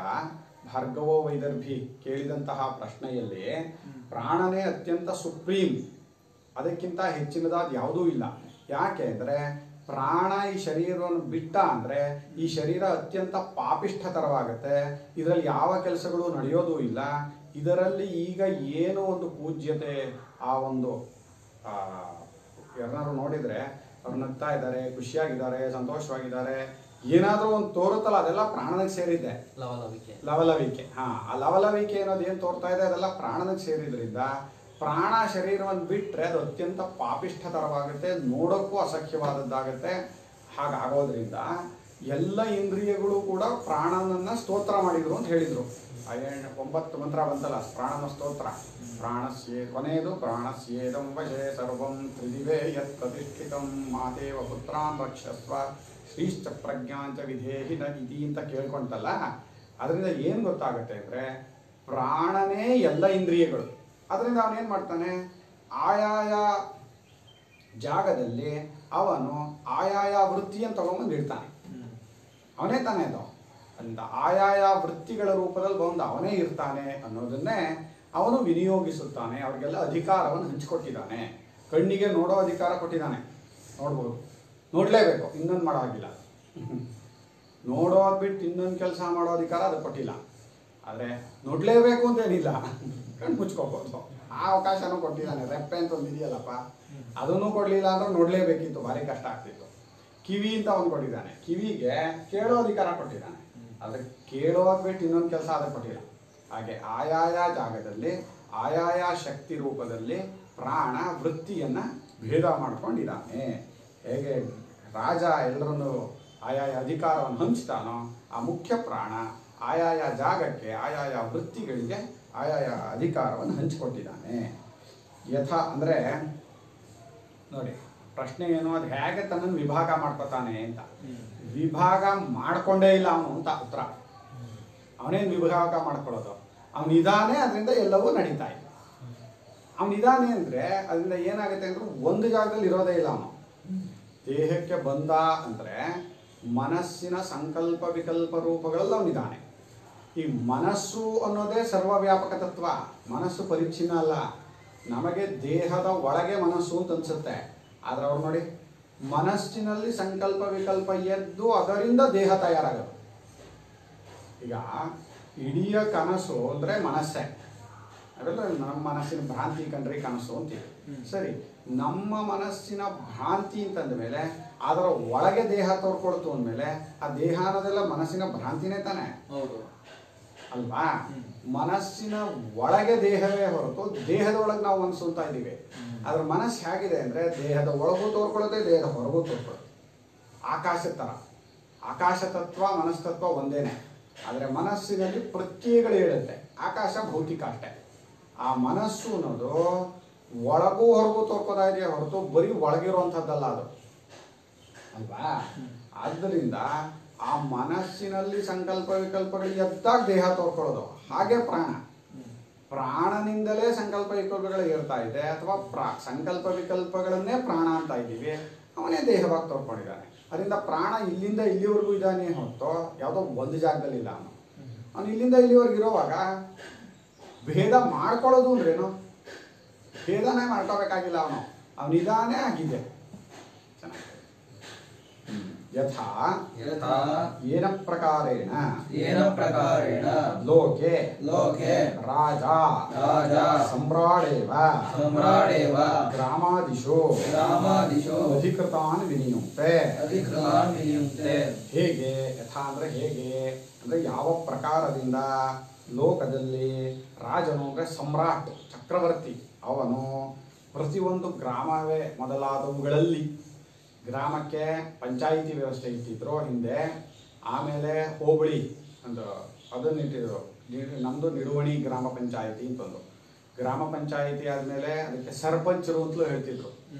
ಭಾರ್ಗವೋ ವೈದರ್ಭಿ ಕೇಳಿದಂತಹ ಪ್ರಶ್ನೆಯಲ್ಲಿ ಪ್ರಾಣನೇ ಅತ್ಯಂತ ಸುಪ್ರೀಂ, ಅದಕ್ಕಿಂತ ಹೆಚ್ಚಿನದಾದ ಯಾವುದೂ ಇಲ್ಲ. ಯಾಕೆ ಅಂದರೆ ಪ್ರಾಣ ಈ ಶರೀರವನ್ನು ಬಿಟ್ಟ ಅಂದರೆ ಈ ಶರೀರ ಅತ್ಯಂತ ಪಾಪಿಷ್ಠತರವಾಗುತ್ತೆ, ಇದರಲ್ಲಿ ಯಾವ ಕೆಲಸಗಳು ನಡೆಯೋದೂ ಇಲ್ಲ. ಇದರಲ್ಲಿ ಈಗ ಏನೋ ಒಂದು ಪೂಜ್ಯತೆ, ಆ ಒಂದು ಯಾರನ್ನಾರು ನೋಡಿದರೆ ಅವ್ರು ನಗ್ತಾ ಇದ್ದಾರೆ, ಖುಷಿಯಾಗಿದ್ದಾರೆ, ಸಂತೋಷವಾಗಿದ್ದಾರೆ, ಏನಾದರೂ ಒಂದು ತೋರುತ್ತಲ್ಲ ಅದೆಲ್ಲ ಪ್ರಾಣನಿಗೆ ಸೇರಿದ್ದೆ. ಲವಲವಿಕೆ. ಆ ಲವಲವಿಕೆ ಅನ್ನೋದು ಏನು ತೋರ್ತಾ ಇದೆ ಅದೆಲ್ಲ ಪ್ರಾಣನಿಗೆ ಸೇರಿದ್ರಿಂದ ಪ್ರಾಣ ಶರೀರವನ್ನು ಬಿಟ್ಟರೆ ಅದು ಅತ್ಯಂತ ಪಾಪಿಷ್ಠತರವಾಗುತ್ತೆ, ನೋಡೋಕ್ಕೂ ಅಸಖ್ಯವಾದದ್ದಾಗುತ್ತೆ. ಹಾಗಾಗೋದ್ರಿಂದ ಎಲ್ಲ ಇಂದ್ರಿಯಗಳು ಕೂಡ ಪ್ರಾಣನನ್ನ ಸ್ತೋತ್ರ ಮಾಡಿದ್ರು ಅಂತ ಹೇಳಿದರು. 9 ಮಂತ್ರ ಬಂತಲ್ಲ ಪ್ರಾಣನ ಸ್ತೋತ್ರ. ಪ್ರಾಣಸ್ಯೇ ಕೊನೆಯದು ಪ್ರಾಣಸ್ಯೇದಂ ವಶೇ ಸರ್ವಂ ತ್ರಿದಿವೇ ಯತ್ ಪ್ರತಿಷ್ಠಿತಂ ಮಾತೇವ ಪುತ್ರಾನ್ ರಕ್ಷಸ್ವ ಶ್ರೀಶ್ಚ ಪ್ರಜ್ಞಾಂಚ ವಿಧೇಹಿ ನ ಇತಿ ಅಂತ ಕೇಳ್ಕೊಂತಲ್ಲ. ಅದರಿಂದ ಏನು ಗೊತ್ತಾಗುತ್ತೆ ಅಂದರೆ ಪ್ರಾಣನೇ ಎಲ್ಲ ಇಂದ್ರಿಯಗಳು. ಅದರಿಂದ ಅವನೇನು ಮಾಡ್ತಾನೆ, ಆಯಾಯ ಜಾಗದಲ್ಲಿ ಅವನು ಆಯಾಯ ವೃತ್ತಿಯನ್ನು ತಗೊಂಬಂದು ಇಡ್ತಾನೆ. ಅವನೇ ತಾನೇ ಅದು ಅಂತ ಆಯಾಯ ವೃತ್ತಿಗಳ ರೂಪದಲ್ಲಿ ಬಂದು ಅವನೇ ಇರ್ತಾನೆ ಅನ್ನೋದನ್ನೇ ಅವನು ವಿನಿಯೋಗಿಸುತ್ತಾನೆ. ಅವರಿಗೆಲ್ಲ ಅಧಿಕಾರವನ್ನು ಹಂಚಿಕೊಟ್ಟಿದ್ದಾನೆ. ಕಣ್ಣಿಗೆ ನೋಡೋ ಅಧಿಕಾರ ಕೊಟ್ಟಿದ್ದಾನೆ, ನೋಡ್ಬೋದು, ನೋಡಲೇಬೇಕು, ಇನ್ನೊಂದು ಮಾಡೋ ಹಾಗಿಲ್ಲ. ನೋಡೋದು ಬಿಟ್ಟು ಇನ್ನೊಂದು ಕೆಲಸ ಮಾಡೋ ಅಧಿಕಾರ ಅದು ಕೊಟ್ಟಿಲ್ಲ. ಆದರೆ ನೋಡಲೇಬೇಕು ಅಂತೇನಿಲ್ಲ, ಕಣ್ಣು ಮುಚ್ಕೋಬೋದು, ಆ ಅವಕಾಶನೂ ಕೊಟ್ಟಿದ್ದಾನೆ. ರೆಪ್ಪೆ ಅಂತ ಒಂದು ಇದೆಯಲ್ಲಪ್ಪ, ಅದನ್ನು ಕೊಡಲಿಲ್ಲ ಅಂದ್ರೆ ನೋಡಲೇಬೇಕಿತ್ತು, ಭಾರಿ ಕಷ್ಟ ಆಗ್ತಿತ್ತು. ಕಿವಿ ಅಂತ ಅವನು ಕೊಟ್ಟಿದ್ದಾನೆ, ಕಿವಿಗೆ ಕೇಳೋ ಅಧಿಕಾರ ಕೊಟ್ಟಿದ್ದಾನೆ. ಆದರೆ ಕೇಳೋದು ಬಿಟ್ಟು ಇನ್ನೊಂದು ಕೆಲಸ ಅದಕ್ಕೆ ಕೊಟ್ಟಿಲ್ಲ. ಹಾಗೆ ಆಯಾಯ ಜಾಗದಲ್ಲಿ ಆಯಾಯ ಶಕ್ತಿ ರೂಪದಲ್ಲಿ ಪ್ರಾಣ ವೃತ್ತಿಯನ್ನು ಭೇದ ಮಾಡ್ಕೊಂಡಿದ್ದಾನೆ. ಹೇಗೆ ರಾಜ ಎಲ್ಲರನ್ನು ಆಯಾಯ ಅಧಿಕಾರವನ್ನು ಹಂಚ್ತಾನೋ, ಆ ಮುಖ್ಯ ಪ್ರಾಣ ಆಯಾಯ ಜಾಗಕ್ಕೆ ಆಯಾಯ ವೃತ್ತಿಗಳಿಗೆ ಆಯಾಯ ಅಧಿಕಾರವನ್ನು ಹಂಚಿಕೊಟ್ಟಿದ್ದಾನೆ. ಯಥಾ ಅಂದರೆ ನೋಡಿ ಪ್ರಶ್ನೆ ಏನು, ಅದು ಹೇಗೆ ತನ್ನನ್ನು ವಿಭಾಗ ಮಾಡ್ಕೊತಾನೆ ಅಂತ. ವಿಭಾಗ ಮಾಡ್ಕೊಂಡೇ ಇಲ್ಲ ಅವನು ಅಂತ ಉತ್ತರ. ಅವನೇನು ವಿಭಾಗ ಮಾಡ್ಕೊಳ್ಳೋದು, ಅವನಿದಾನೆ, ಅದರಿಂದ ಎಲ್ಲವೂ ನಡೀತಾ ಇದೆ. ಅವನಿದಾನೆ ಅಂದರೆ ಅದರಿಂದ ಏನಾಗುತ್ತೆ ಅಂದ್ರೆ ಒಂದು ಜಾಗದಲ್ಲಿ ಇರೋದೇ ಇಲ್ಲ. ಅವನು ದೇಹಕ್ಕೆ ಬಂದ ಅಂದರೆ ಮನಸ್ಸಿನ ಸಂಕಲ್ಪ ವಿಕಲ್ಪ ರೂಪಗಳಲ್ಲಿ ಅವನಿದಾನೆ. ಈ ಮನಸ್ಸು ಅನ್ನೋದೇ ಸರ್ವವ್ಯಾಪಕ ತತ್ವ. ಮನಸ್ಸು ಪರಿಚ್ಛಿನ್ನ ಅಲ್ಲ. ನಮಗೆ ದೇಹದ ಒಳಗೆ ಮನಸ್ಸು ಅಂತ ಅನ್ಸುತ್ತೆ, ಆದರೆ ಅವ್ರು ನೋಡಿ ಮನಸ್ಸಿನಲ್ಲಿ ಸಂಕಲ್ಪ ವಿಕಲ್ಪ ಎದ್ದು ಅದರಿಂದ ದೇಹ ತಯಾರಾಗೋದು. ಈಗ ಇಡೀ ಕನಸು ಅಂದರೆ ಮನಸ್ಸೇ. ಅವೆಲ್ಲ ನಮ್ಮ ಮನಸ್ಸಿನ ಭ್ರಾಂತಿ ಕಂಡ್ರೆ ಕನಸು ಅಂತೀವಿ. ಸರಿ, ನಮ್ಮ ಮನಸ್ಸಿನ ಭ್ರಾಂತಿ ಅಂತಂದ ಮೇಲೆ ಅದರ ಒಳಗೆ ದೇಹ ತೋರ್ಕೊಳ್ತು ಅಂದಮೇಲೆ ಆ ದೇಹ ಅನ್ನೋದೆಲ್ಲ ಮನಸ್ಸಿನ ಭ್ರಾಂತಿನೇ ತಾನೆ ಅಲ್ವಾ? ಮನಸ್ಸಿನ ಒಳಗೆ ದೇಹವೇ ಹೊರತು ದೇಹದ ಒಳಗೆ ನಾವು ಮನಸ್ಸು ಅಂತ ಇದ್ದೀವಿ. ಅದ್ರ ಮನಸ್ಸು ಹೇಗಿದೆ ಅಂದರೆ ದೇಹದ ಒಳಗೂ ತೋರ್ಕೊಳ್ಳೋದೆ, ದೇಹದ ಹೊರಗೂ ತೋರ್ಕೊಳ್ಳೋದು. ಆಕಾಶ ಥರ. ಆಕಾಶ ತತ್ವ ಮನಸ್ತತ್ವ ಒಂದೇನೆ, ಆದರೆ ಮನಸ್ಸಿನಲ್ಲಿ ಪ್ರತ್ಯಯಗಳು ಹೇಳುತ್ತೆ. ಆಕಾಶ ಭೌತಿಕ ಅಷ್ಟೇ. ಆ ಮನಸ್ಸು ಅನ್ನೋದು ಒಳಗೂ ಹೊರಗೂ ತೋರ್ಕೋತಾ ಇದೆಯಾ ಹೊರತು ಬರೀ ಒಳಗಿರುವಂಥದ್ದಲ್ಲ ಅದು ಅಲ್ವಾ? ಆದ್ದರಿಂದ ಆ ಮನಸ್ಸಿನಲ್ಲಿ ಸಂಕಲ್ಪ ವಿಕಲ್ಪಗಳು ಎದ್ದಾಗ ದೇಹ ತೋರ್ಕೊಳ್ಳೋದು. ಹಾಗೆ ಪ್ರಾಣನಿಂದಲೇ ಸಂಕಲ್ಪ ವಿಕಲ್ಪಗಳು ಇರ್ತಾ ಇದೆ, ಅಥವಾ ಸಂಕಲ್ಪ ವಿಕಲ್ಪಗಳನ್ನೇ ಪ್ರಾಣ ಅಂತ ಇದ್ದೀವಿ. ಅವನೇ ದೇಹವಾಗಿ ತೋರ್ಕೊಂಡಿದ್ದಾನೆ. ಅದರಿಂದ ಪ್ರಾಣ ಇಲ್ಲಿಂದ ಇಲ್ಲಿವರೆಗೂ ಇದ್ದಾನೆ ಹೊರತು ಯಾವುದೋ ಒಂದು ಜಾಗದಲ್ಲಿ ಇಲ್ಲ. ಅವನು ಇಲ್ಲಿಂದ ಇಲ್ಲಿವರೆಗೂ ಇರೋವಾಗ ಭೇದ ಮಾಡ್ಕೊಳ್ಳೋದು ಅಂದ್ರೇನು? ಭೇದನೇ ಮಾಡ್ಕೋಬೇಕಾಗಿಲ್ಲ. ಅವನಿದಾನೇ ಆಗಿದೆ. ಚೆನ್ನಾಗಿದೆ. ಯಥಾ ಯಥಾ ಏನ ಪ್ರಕಾರೇಣ ಲೋಕೆ ರಾಜ ಸಮ್ರಾಡೇವ ಗ್ರಾಮಾದಿಶು ಅಧಿಕೃತಾನ್ ವಿನಿಯುಕ್ತೆ. ಹೇಗೆ ಯಥಾ ಅಂದ್ರೆ ಹೇಗೆ ಅಂದ್ರೆ ಯಾವ ಪ್ರಕಾರದಿಂದ ಲೋಕದಲ್ಲಿ ರಾಜನು ಅಂದ್ರೆ ಸಮ್ರಾಟ್ ಚಕ್ರವರ್ತಿ ಅವನು ಪ್ರತಿಯೊಂದು ಗ್ರಾಮವೇ ಮೊದಲಾದವುಗಳಲ್ಲಿ ಗ್ರಾಮಕ್ಕೆ ಪಂಚಾಯಿತಿ ವ್ಯವಸ್ಥೆ ಇಟ್ಟಿದ್ರು ಹಿಂದೆ. ಆಮೇಲೆ ಹೋಬಳಿ ಒಂದು ಅದನ್ನು ಇಟ್ಟಿದ್ರು. ನಮ್ಮದು ನಿಡುವಣಿ ಗ್ರಾಮ ಪಂಚಾಯಿತಿ ಅಂತಂದು. ಗ್ರಾಮ ಪಂಚಾಯಿತಿ ಆದಮೇಲೆ ಅದಕ್ಕೆ ಸರ್ಪಂಚರು ಅಂತಲೂ ಹೇಳ್ತಿದ್ರು.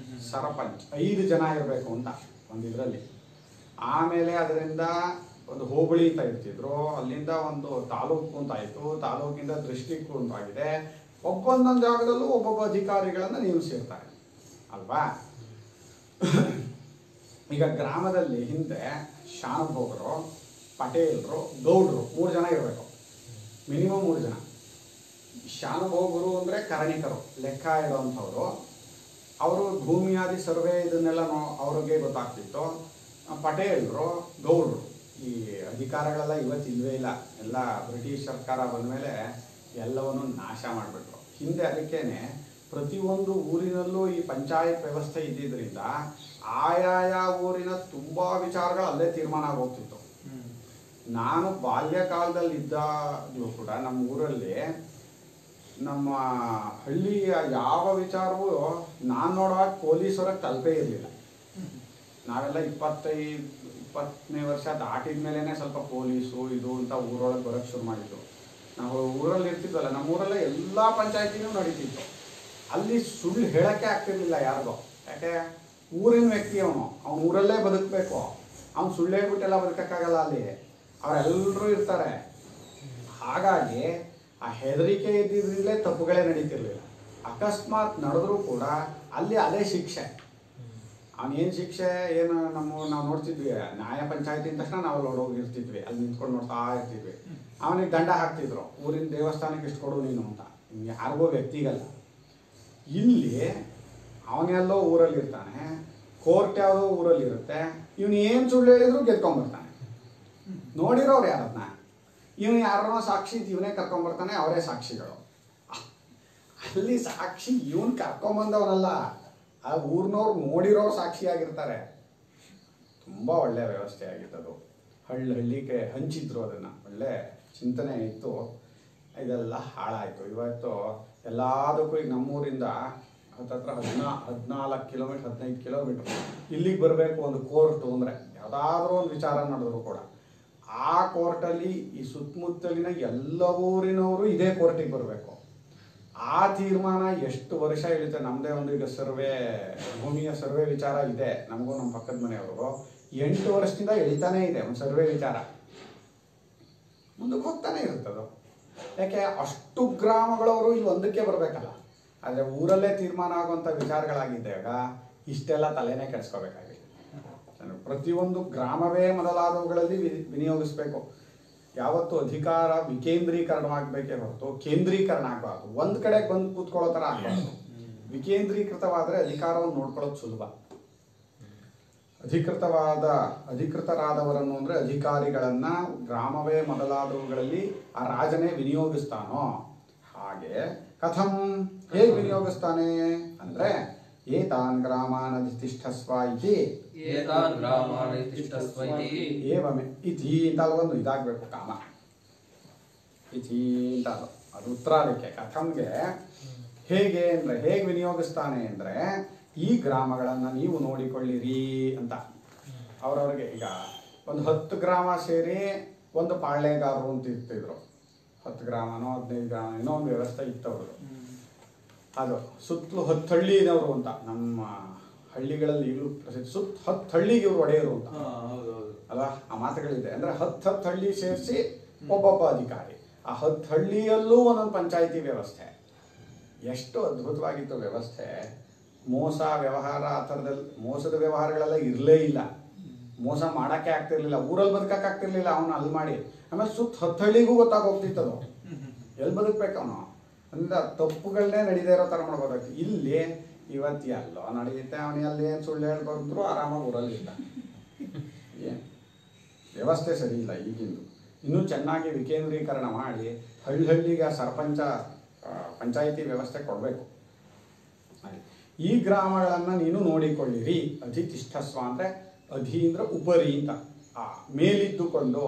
ಸರ್ಪಂಚ್ 5 ಜನ ಇರಬೇಕು ಅಂತ ಒಂದು ಇದರಲ್ಲಿ. ಆಮೇಲೆ ಅದರಿಂದ ಒಂದು ಹೋಬಳಿ ಅಂತ ಇರ್ತಿದ್ರು. ಅಲ್ಲಿಂದ ಒಂದು ತಾಲೂಕು ಅಂತ ಆಯಿತು. ತಾಲೂಕಿಂದ ಡಿಸ್ಟ್ರಿಕ್ಟ್ ಅಂತ ಆಗಿದೆ. ಒಬ್ಬೊಂದೊಂದು ಜಾಗದಲ್ಲೂ ಒಬ್ಬೊಬ್ಬ ಅಧಿಕಾರಿಗಳನ್ನು ನೇಮಿಸಿರ್ತಾರೆ ಅಲ್ವಾ. ಈಗ ಗ್ರಾಮದಲ್ಲಿ ಹಿಂದೆ ಶಾನುಭೋಗರು, ಪಟೇಲರು, ಗೌಡ್ರು 3 ಜನ ಇರಬೇಕು, ಮಿನಿಮಮ್ 3 ಜನ. ಶಾನುಭೋಗರು ಅಂದರೆ ಕರಣಿಕರು, ಲೆಕ್ಕ ಇಡುವಂಥವ್ರು. ಅವರು ಭೂಮಿಯಾದಿ ಸರ್ವೆ ಇದನ್ನೆಲ್ಲ ಅವ್ರಿಗೆ ಗೊತ್ತಾಗ್ತಿತ್ತು. ಪಟೇಲರು, ಗೌಡ್ರು ಈ ಅಧಿಕಾರಗಳೆಲ್ಲ ಇವತ್ತು ಇಲ್ವೇ ಇಲ್ಲ. ಎಲ್ಲ ಬ್ರಿಟಿಷ್ ಸರ್ಕಾರ ಬಂದಮೇಲೆ ಎಲ್ಲವನ್ನು ನಾಶ ಮಾಡಿಬಿಟ್ರು. ಹಿಂದೆ ಅದಕ್ಕೇನೆ ಪ್ರತಿಯೊಂದು ಊರಿನಲ್ಲೂ ಈ ಪಂಚಾಯತ್ ವ್ಯವಸ್ಥೆ ಇದ್ದಿದ್ದರಿಂದ ಆಯಾಯ ಊರಿನ ತುಂಬ ವಿಚಾರಗಳು ಅಲ್ಲೇ ತೀರ್ಮಾನ ಆಗೋಗ್ತಿತ್ತು. ನಾನು ಬಾಲ್ಯಕಾಲದಲ್ಲಿ ಇದ್ದಾಗಲೂ ಕೂಡ ನಮ್ಮ ಊರಲ್ಲಿ ನಮ್ಮ ಹಳ್ಳಿಯ ಯಾವ ವಿಚಾರವೂ ನಾನು ನೋಡುವಾಗ ಪೊಲೀಸರಿಗೆ ತಲುಪೇ ಇರಲಿಲ್ಲ. ನಾವೆಲ್ಲ 20ನೇ ವರ್ಷ ದಾಟಿದ ಮೇಲೇ ಸ್ವಲ್ಪ ಪೊಲೀಸು ಇದು ಅಂತ ಊರೊಳಗೆ ಬರೋಕ್ಕೆ ಶುರು ಮಾಡಿದ್ದು. ನಾವು ಊರಲ್ಲಿ ಇರ್ತಿದ್ವಲ್ಲ, ನಮ್ಮ ಊರಲ್ಲೇ ಎಲ್ಲ ಪಂಚಾಯತಿನೂ ನಡೀತಿತ್ತು. ಅಲ್ಲಿ ಸುಳ್ಳು ಹೇಳೋಕ್ಕೆ ಆಗ್ತಿರ್ಲಿಲ್ಲ ಯಾರಿಗೋ. ಯಾಕೆ ಊರಿನ ವ್ಯಕ್ತಿ ಅವನು ಊರಲ್ಲೇ ಬದುಕಬೇಕು. ಅವ್ನು ಸುಳ್ಳು ಹೇಳ್ಬಿಟ್ಟೆಲ್ಲ ಬದುಕೋಕ್ಕಾಗಲ್ಲ. ಅಲ್ಲಿ ಅವರೆಲ್ಲರೂ ಇರ್ತಾರೆ. ಹಾಗಾಗಿ ಆ ಹೆದರಿಕೆ ಇದ್ದಿದ್ರಿಂದಲೇ ತಪ್ಪುಗಳೇ ನಡೀತಿರ್ಲಿಲ್ಲ. ಅಕಸ್ಮಾತ್ ನಡೆದ್ರೂ ಕೂಡ ಅಲ್ಲಿ ಅದೇ ಶಿಕ್ಷೆ. ಅವನೇನು ಶಿಕ್ಷೆ ಏನು ನಾವು ನೋಡ್ತಿದ್ವಿ. ನ್ಯಾಯ ಪಂಚಾಯತಿ ಅಂದ ತಕ್ಷಣ ನಾವು ಹೋಗಿರ್ತಿದ್ವಿ, ಅಲ್ಲಿ ನಿಂತ್ಕೊಂಡು ನೋಡ್ತಾ ಇರ್ತಿದ್ವಿ. ಅವನಿಗೆ ದಂಡ ಹಾಕ್ತಿದ್ರು, ಊರಿನ ದೇವಸ್ಥಾನಕ್ಕೆ ಇಷ್ಟು ಕೊಡು ನೀನು ಅಂತ. ಯಾರಿಗೋ ವ್ಯಕ್ತಿಗಲ್ಲ. ಇಲ್ಲಿ ಅವನೆಲ್ಲೋ ಊರಲ್ಲಿರ್ತಾನೆ, ಕೋರ್ಟ್ ಯಾವುದೋ ಊರಲ್ಲಿರುತ್ತೆ. ಇವನು ಏನು ಸುಳ್ಳು ಹೇಳಿದ್ರು ಗೆದ್ಕೊಂಡ್ಬರ್ತಾನೆ. ನೋಡಿರೋರು ಯಾರನ್ನ, ಇವನು ಯಾರನ್ನೋ ಸಾಕ್ಷಿ ಇವನೇ ಕರ್ಕೊಂಡ್ಬರ್ತಾನೆ, ಅವರೇ ಸಾಕ್ಷಿಗಳು. ಅಲ್ಲಿ ಸಾಕ್ಷಿ ಇವನು ಕರ್ಕೊಂಬಂದವನಲ್ಲ, ಆ ಊರಿನವ್ರು ನೋಡಿರೋ ಸಾಕ್ಷಿಯಾಗಿರ್ತಾರೆ. ತುಂಬ ಒಳ್ಳೆಯ ವ್ಯವಸ್ಥೆ ಆಗಿತ್ತದು. ಹಳ್ಳಿಗೆ ಹಂಚಿದ್ರು ಅದನ್ನು. ಒಳ್ಳೆ ಚಿಂತನೆ ಇತ್ತು. ಇದೆಲ್ಲ ಹಾಳಾಯಿತು. ಇವತ್ತು ಎಲ್ಲದಕ್ಕೂ ಈಗ ನಮ್ಮೂರಿಂದ ಹತ್ತತ್ರ 14 ಕಿಲೋಮೀಟ್ರ್ 15 ಕಿಲೋಮೀಟ್ರ್ ಇಲ್ಲಿಗೆ ಬರಬೇಕು ಒಂದು ಕೋರ್ಟು ಅಂದರೆ. ಯಾವುದಾದ್ರೂ ಒಂದು ವಿಚಾರ ನಡೆದ್ರು ಕೂಡ ಆ ಕೋರ್ಟಲ್ಲಿ ಈ ಸುತ್ತಮುತ್ತಲಿನ ಎಲ್ಲ ಊರಿನವರು ಇದೇ ಕೋರ್ಟಿಗೆ ಬರಬೇಕು. ಆ ತೀರ್ಮಾನ ಎಷ್ಟು ವರ್ಷ ಇಳಿತೆ. ನಮ್ಮದೇ ಒಂದು ಈಗ ಭೂಮಿಯ ಸರ್ವೆ ವಿಚಾರ ಇದೆ. ನಮಗೂ ನಮ್ಮ ಪಕ್ಕದ ಮನೆಯವರು 8 ವರ್ಷದಿಂದ ಎಳಿತಾನೇ ಇದೆ ಒಂದು ಸರ್ವೆ ವಿಚಾರ. ಮುಂದಕ್ಕೆ ಹೋಗ್ತಾನೆ ಇರುತ್ತದು. ಯಾಕೆ ಅಷ್ಟು ಗ್ರಾಮಗಳವರು ಇಲ್ಲಿ ಒಂದಕ್ಕೆ ಬರಬೇಕಲ್ಲ. ಆದರೆ ಊರಲ್ಲೇ ತೀರ್ಮಾನ ಆಗುವಂಥ ವಿಚಾರಗಳಾಗಿದ್ದಾಗ ಇಷ್ಟೆಲ್ಲ ತಲೆನೇ ಕೆಡಿಸ್ಕೋಬೇಕಾಗಿಲ್ಲ. ಪ್ರತಿಯೊಂದು ಗ್ರಾಮವೇ ಮೊದಲಾದವುಗಳಲ್ಲಿ ವಿನಿಯೋಗಿಸ್ಬೇಕು. ಯಾವತ್ತು ಅಧಿಕಾರ ವಿಕೇಂದ್ರೀಕರಣವಾಗಬೇಕೇ ಹೊರತು ಕೇಂದ್ರೀಕರಣ ಆಗಬಾರ್ದು. ಒಂದು ಕಡೆಗೆ ಬಂದು ಕೂತ್ಕೊಳ್ಳೋ ಥರ ಆಗಬಾರ್ದು. ವಿಕೇಂದ್ರೀಕೃತವಾದರೆ ಅಧಿಕಾರವನ್ನು ನೋಡ್ಕೊಳ್ಳೋದು ಸುಲಭ. ಅಧಿಕೃತರಾದವರನ್ನು ಅಂದರೆ ಅಧಿಕಾರಿಗಳನ್ನು ಗ್ರಾಮವೇ ಮೊದಲಾದವುಗಳಲ್ಲಿ ಆ ರಾಜನೇ ವಿನಿಯೋಗಿಸ್ತಾನೋ ಹಾಗೆ ಕಥಂ ಹೇಗೆ ವಿನಿಯೋಗಿಸ್ತಾನೆ ಅಂದರೆ ಏತಾನ್ ಗ್ರಾಮಾನ್ ಅಧಿತಿಷ್ಠಸ್ವ ಇತಿ ಏವಮೆ ಇತಿ ಅಂತ ಒಂದು ಇದಾಗಬೇಕು ಕಾಮ. ಇತಿ ಅಂತ ಅದು ಉತ್ತರ. ಅದಕ್ಕೆ ಕಥಂಗೆ ಹೇಗೆ ಅಂದರೆ ಹೇಗೆ ವಿನಿಯೋಗಿಸ್ತಾನೆ ಅಂದರೆ ಈ ಗ್ರಾಮಗಳನ್ನು ನೀವು ನೋಡಿಕೊಳ್ಳಿರಿ ಅಂತ ಅವರವ್ರಿಗೆ. ಈಗ ಒಂದು 10 ಗ್ರಾಮ ಸೇರಿ ಒಂದು ಪಾಳ್ಯಗಾರರು ಅಂತ ಇರ್ತಿದ್ರು. 10 ಗ್ರಾಮನೋ 15 ಗ್ರಾಮ ಏನೋ ಒಂದು ವ್ಯವಸ್ಥೆ ಇತ್ತವ್ರದ್ದು. ಅದು ಸುತ್ತಲೂ 10 ಹಳ್ಳಿನವರು ಅಂತ ನಮ್ಮ ಹಳ್ಳಿಗಳಲ್ಲಿ ಈಗಲೂ ಪ್ರಸಿದ್ಧ. 10 ಹಳ್ಳಿಗೆ ಇವರು ಒಡೆಯರು ಅಂತ ಅಲ್ವಾ ಆ ಮಾತುಗಳಿದೆ. ಅಂದರೆ 10 ಹಳ್ಳಿ ಸೇರಿಸಿ ಒಬ್ಬೊಬ್ಬ ಅಧಿಕಾರಿ. ಆ 10 ಹಳ್ಳಿಯಲ್ಲೂ ಒಂದೊಂದು ಪಂಚಾಯಿತಿ ವ್ಯವಸ್ಥೆ. ಎಷ್ಟು ಅದ್ಭುತವಾಗಿತ್ತು ವ್ಯವಸ್ಥೆ. ಮೋಸ ವ್ಯವಹಾರ ಆ ಥರದಲ್ಲಿ ಮೋಸದ ವ್ಯವಹಾರಗಳೆಲ್ಲ ಇರಲೇ ಇಲ್ಲ. ಮೋಸ ಮಾಡೋಕ್ಕೆ ಆಗ್ತಿರ್ಲಿಲ್ಲ. ಊರಲ್ಲಿ ಬದುಕಕ್ಕೆ ಆಗ್ತಿರ್ಲಿಲ್ಲ ಅವನು ಅಲ್ಲಿ ಮಾಡಿ. ಆಮೇಲೆ 10 ಹಳ್ಳಿಗೂ ಗೊತ್ತಾಗೋಗ್ತಿತ್ತದು ಎಲ್ಲಿ ಬದುಕಬೇಕು ಅವನು. ಅಂದ್ರೆ ತಪ್ಪುಗಳನ್ನೇ ನಡೀದೇ ಇರೋ ಥರ ಮಾಡ್ಬೋದಾಗ್ತಿ. ಇಲ್ಲಿ ಇವತ್ತು ಎಲ್ಲೋ ನಡೆಯುತ್ತೆ. ಅವನು ಅಲ್ಲಿ ಏನು ಸುಳ್ಳು ಹೇಳಿ ಬಂದ್ರು ಆರಾಮಾಗಿ ಊರಲ್ಲಿ ಇದ್ದ. ವ್ಯವಸ್ಥೆ ಸರಿ ಇಲ್ಲ ಈಗಿಂದು. ಇನ್ನೂ ಚೆನ್ನಾಗಿ ವಿಕೇಂದ್ರೀಕರಣ ಮಾಡಿ ಹಳ್ಳಿಗೆ ಸರ್ಪಂಚ ಪಂಚಾಯಿತಿ ವ್ಯವಸ್ಥೆ ಕೊಡಬೇಕು. ಈ ಗ್ರಾಮಗಳನ್ನು ನೀನು ನೋಡಿಕೊಳ್ಳಿರಿ. ಅಧಿತಿಷ್ಠಸ್ವ ಅಂದರೆ ಅಧಿ ಅಂದರೆ ಉಪರಿ ಅಂತ, ಮೇಲಿದ್ದುಕೊಂಡು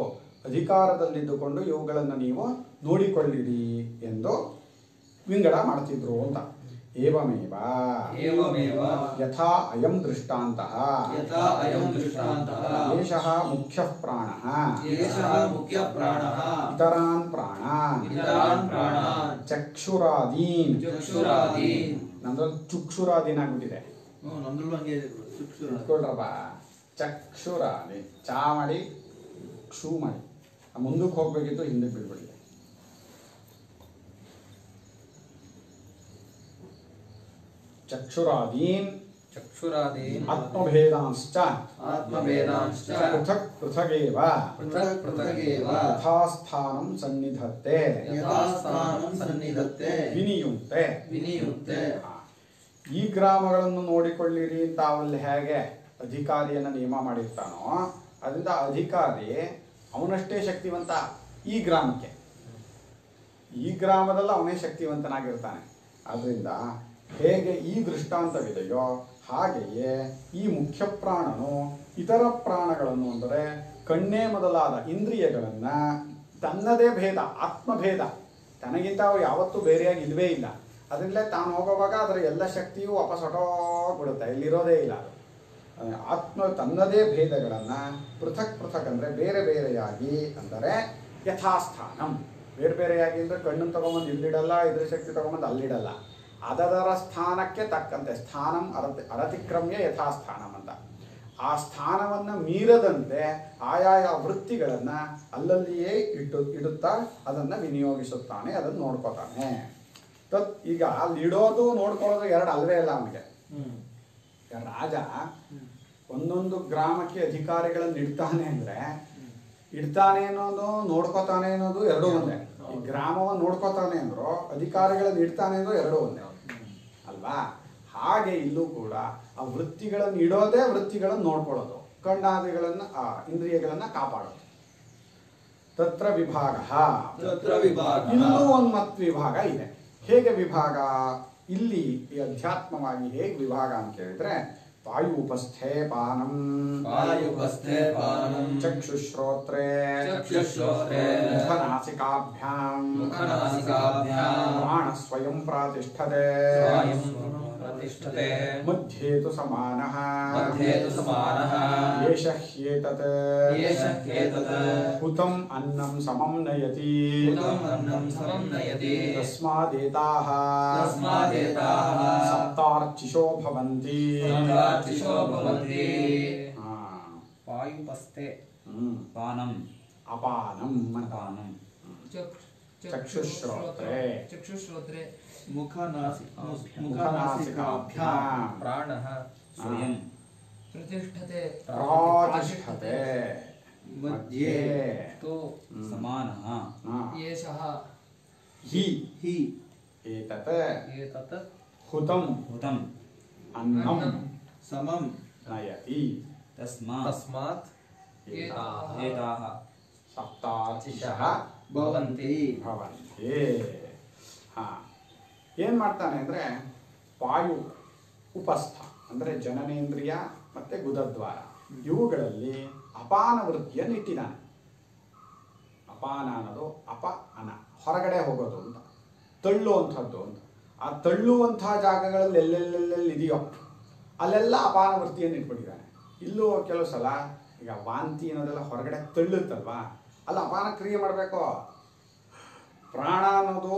ಅಧಿಕಾರದಲ್ಲಿದ್ದುಕೊಂಡು ಇವುಗಳನ್ನು ನೀವು ನೋಡಿಕೊಳ್ಳಿರಿ ಎಂದು ವಿಂಗಡ ಮಾಡ್ತಿದ್ರು ಅಂತ. ಏವಮೇವ ಯಥಾ ಅಯಂ ದೃಷ್ಟಾಂತಃ ಏಷಃ ಮುಖ್ಯಃ ಪ್ರಾಣಃ ಇತರಾನ್ ಪ್ರಾಣಾನ್ ಚಕ್ಷುರಾದೀನ್ ನಮ್ದ್ರಲ್ಲಿ ಚುಕ್ಷುರಾದೀನ್ ಆಗ್ಬಿಟ್ಟಿದೆ. ಇಟ್ಕೊಳ್ರಪ್ಪ, ಚಕ್ಷುರಾದಿ ಚಾ ಮಾಡಿ ಕ್ಷು ಮಾಡಿ ಮುಂದಕ್ಕೆ ಹೋಗ್ಬೇಕಿತ್ತು, ಹಿಂದಕ್ಕೆ ಬಿಡ್ಬಿಡಿ. ಚಕ್ಷುರಾದೀನ್ ಆತ್ಮಭೇದಾಂಶ್ಚ ಪೃಥಕ್ ಪೃಥಗೇವ ಯಥಾಸ್ಥಾನಂ ಸನ್ನಿಧತ್ತೆ ವಿನಿಯುಕ್ತೆ. ಈ ಗ್ರಾಮಗಳನ್ನು ನೋಡಿಕೊಳ್ಳಿರಿ ಅಂತ ಅವಲ್ಲಿ ಹೇಗೆ ಅಧಿಕಾರಿಯನ್ನು ನೇಮ ಮಾಡಿರ್ತಾನೋ, ಅದರಿಂದ ಅಧಿಕಾರಿ ಅವನಷ್ಟೇ ಶಕ್ತಿವಂತ ಈ ಗ್ರಾಮಕ್ಕೆ. ಈ ಗ್ರಾಮದಲ್ಲಿ ಅವನೇ ಶಕ್ತಿವಂತನಾಗಿರ್ತಾನೆ. ಆದ್ದರಿಂದ ಹೇಗೆ ಈ ದೃಷ್ಟಾಂತವಿದೆಯೋ ಹಾಗೆಯೇ ಈ ಮುಖ್ಯ ಪ್ರಾಣನು ಇತರ ಪ್ರಾಣಗಳನ್ನು ಅಂದರೆ ಕಣ್ಣೇ ಮೊದಲಾದ ಇಂದ್ರಿಯಗಳನ್ನು ತನ್ನದೇ ಭೇದ, ಆತ್ಮಭೇದ, ತನಗಿಂತ ಅವು ಯಾವತ್ತೂ ಬೇರೆಯಾಗಿ ಇಲ್ಲವೇ ಇಲ್ಲ. ಅದರಿಂದಲೇ ತಾನು ಹೋಗುವಾಗ ಅದರ ಎಲ್ಲ ಶಕ್ತಿಯೂ ವಾಪಸ್ ಹೊಟ್ಟೋಗ್ಬಿಡುತ್ತೆ, ಇಲ್ಲಿರೋದೇ ಇಲ್ಲ. ಆತ್ಮ ತನ್ನದೇ ಭೇದಗಳನ್ನು ಪೃಥಕ್ ಪೃಥಕ್ ಅಂದರೆ ಬೇರೆ ಬೇರೆಯಾಗಿ, ಅಂದರೆ ಯಥಾಸ್ಥಾನಂ, ಬೇರೆ ಬೇರೆಯಾಗಿ ಅಂದರೆ ಕಣ್ಣನ್ನು ತಗೊಂಬಂದು ಇಲ್ಲಿಡಲ್ಲ, ಇದ್ರ ಶಕ್ತಿ ತಗೊಂಬಂದು ಅಲ್ಲಿಡಲ್ಲ. ಅದರ ಸ್ಥಾನಕ್ಕೆ ತಕ್ಕಂತೆ ಸ್ಥಾನಂ ಅರತಿಕ್ರಮ್ಯ ಯಥಾಸ್ಥಾನಂ ಅಂತ. ಆ ಸ್ಥಾನವನ್ನು ಮೀರದಂತೆ ಆಯಾಯ ವೃತ್ತಿಗಳನ್ನು ಅಲ್ಲಲ್ಲಿಯೇ ಇಡುತ್ತಾ ಅದನ್ನು ವಿನಿಯೋಗಿಸುತ್ತಾನೆ, ಅದನ್ನು ನೋಡ್ಕೋತಾನೆ. ಈಗ ಅಲ್ಲಿ ಇಡೋದು ನೋಡ್ಕೊಳ್ಳೋದು ಎರಡು ಅಲ್ವೇ ಇಲ್ಲ ಅವನಿಗೆ. ರಾಜ ಒಂದೊಂದು ಗ್ರಾಮಕ್ಕೆ ಅಧಿಕಾರಿಗಳನ್ನು ಇಡ್ತಾನೆ ಅಂದರೆ ಇಡ್ತಾನೆ ಅನ್ನೋದು ನೋಡ್ಕೋತಾನೆ ಅನ್ನೋದು ಎರಡೂ ಒಂದೇ. ಈ ಗ್ರಾಮವನ್ನು ನೋಡ್ಕೋತಾನೆ ಅಂದ್ರು ಅಧಿಕಾರಿಗಳನ್ನು ಇಡ್ತಾನೆ ಅಂದ್ರು ಎರಡೂ ಒಂದೇ ಅಲ್ವಾ? ಹಾಗೆ ಇಲ್ಲೂ ಕೂಡ ಆ ವೃತ್ತಿಗಳನ್ನು ಇಡೋದೇ ವೃತ್ತಿಗಳನ್ನು ನೋಡ್ಕೊಳ್ಳೋದು, ಕಣ್ಣಾದಿಗಳನ್ನು ಇಂದ್ರಿಯಗಳನ್ನು ಕಾಪಾಡೋದು. ತತ್ರ ವಿಭಾಗ, ಇಲ್ಲೂ ಒಂದು ಮತ್ ವಿಭಾಗ ಇದೆ. ಹೇಗೆ ವಿಭಾಗ? ಇಲ್ಲಿ ಈ ಅಧ್ಯಾತ್ಮವಾಗಿ ಹೇಗೆ ವಿಭಾಗ ಅಂತ ಕೇಳಿದ್ರೆ, ವಾಯುಪಸ್ಥೆ ಪಾನಂ ಚಕ್ಷುಶ್ರೋತ್ರೇ ಮುಖನಾಸಿಕಾಭ್ಯಾಂ ಪ್ರಾಣ ಸ್ವಯಂ ಪ್ರಾತಿಷ್ಠತೆ ಮಧ್ಯೆ ತು ಸಮಾನಃ ಏಷ ಹ್ಯೇತತ್ ಹುತಂ ಅನ್ನಂ ಸಮಂ ನಯತಿ ತಸ್ಮಾದೇತಾಃ ಸಪ್ತಾರ್ಚಿಷೋ ಭವಂತಿ. ವಾಯುಪಸ್ಥೆ ಪಾನಂ ಅಪಾನಂ ಪಾನಂ ಚಕ್ಷುಶ್ರೋತ್ರೇ ಮುಖನಾಸಿಕಾಭ್ಯಾಂ ಪ್ರಾಣಃ ಸ್ವಯಂ ಪ್ರಾತಿಷ್ಠತೆ ಮಧ್ಯೆ ತು ಸಮಾನಃ ಏಷಃ ಹಿ ಏತತ್ ಹುತಂ ಅನ್ನಂ ಸಮಂ ನಯತಿ ತಸ್ಮಾತ್ ಏತಾಃ ಸಪ್ತಾರ್ಚಿಷಃ ಭವಂತಿ. ಏನು ಮಾಡ್ತಾನೆ ಅಂದರೆ, ವಾಯು ಉಪಸ್ಥ ಅಂದರೆ ಜನನೇಂದ್ರಿಯ ಮತ್ತು ಗುದದ್ವಾರ ಇವುಗಳಲ್ಲಿ ಅಪಾನ ವೃತ್ತಿಯನ್ನು ಇಟ್ಟಿದ್ದಾನೆ. ಅಪಾನ ಅನ್ನೋದು ಅಪ ಅನ ಹೊರಗಡೆ ಹೋಗೋದು ಅಂತ, ತಳ್ಳುವಂಥದ್ದು ಅಂತ. ಆ ತಳ್ಳುವಂಥ ಜಾಗಗಳಲ್ಲಿ ಎಲ್ಲೆಲ್ಲೆಲ್ಲಿ ಇದೆಯೋ ಅಲ್ಲೆಲ್ಲ ಅಪಾನ ವೃತ್ತಿಯನ್ನು ಇಟ್ಬಿಟ್ಟಿದ್ದಾನೆ. ಇಲ್ಲೂ ಕೆಲವು ಸಲ ಈಗ ವಾಂತಿ ಅನ್ನೋದೆಲ್ಲ ಹೊರಗಡೆ ತಳ್ಳುತ್ತಲ್ವಾ, ಅಲ್ಲಿ ಅಪಾನ ಕ್ರಿಯೆ ಮಾಡಬೇಕು. ಪ್ರಾಣ ಅನ್ನೋದು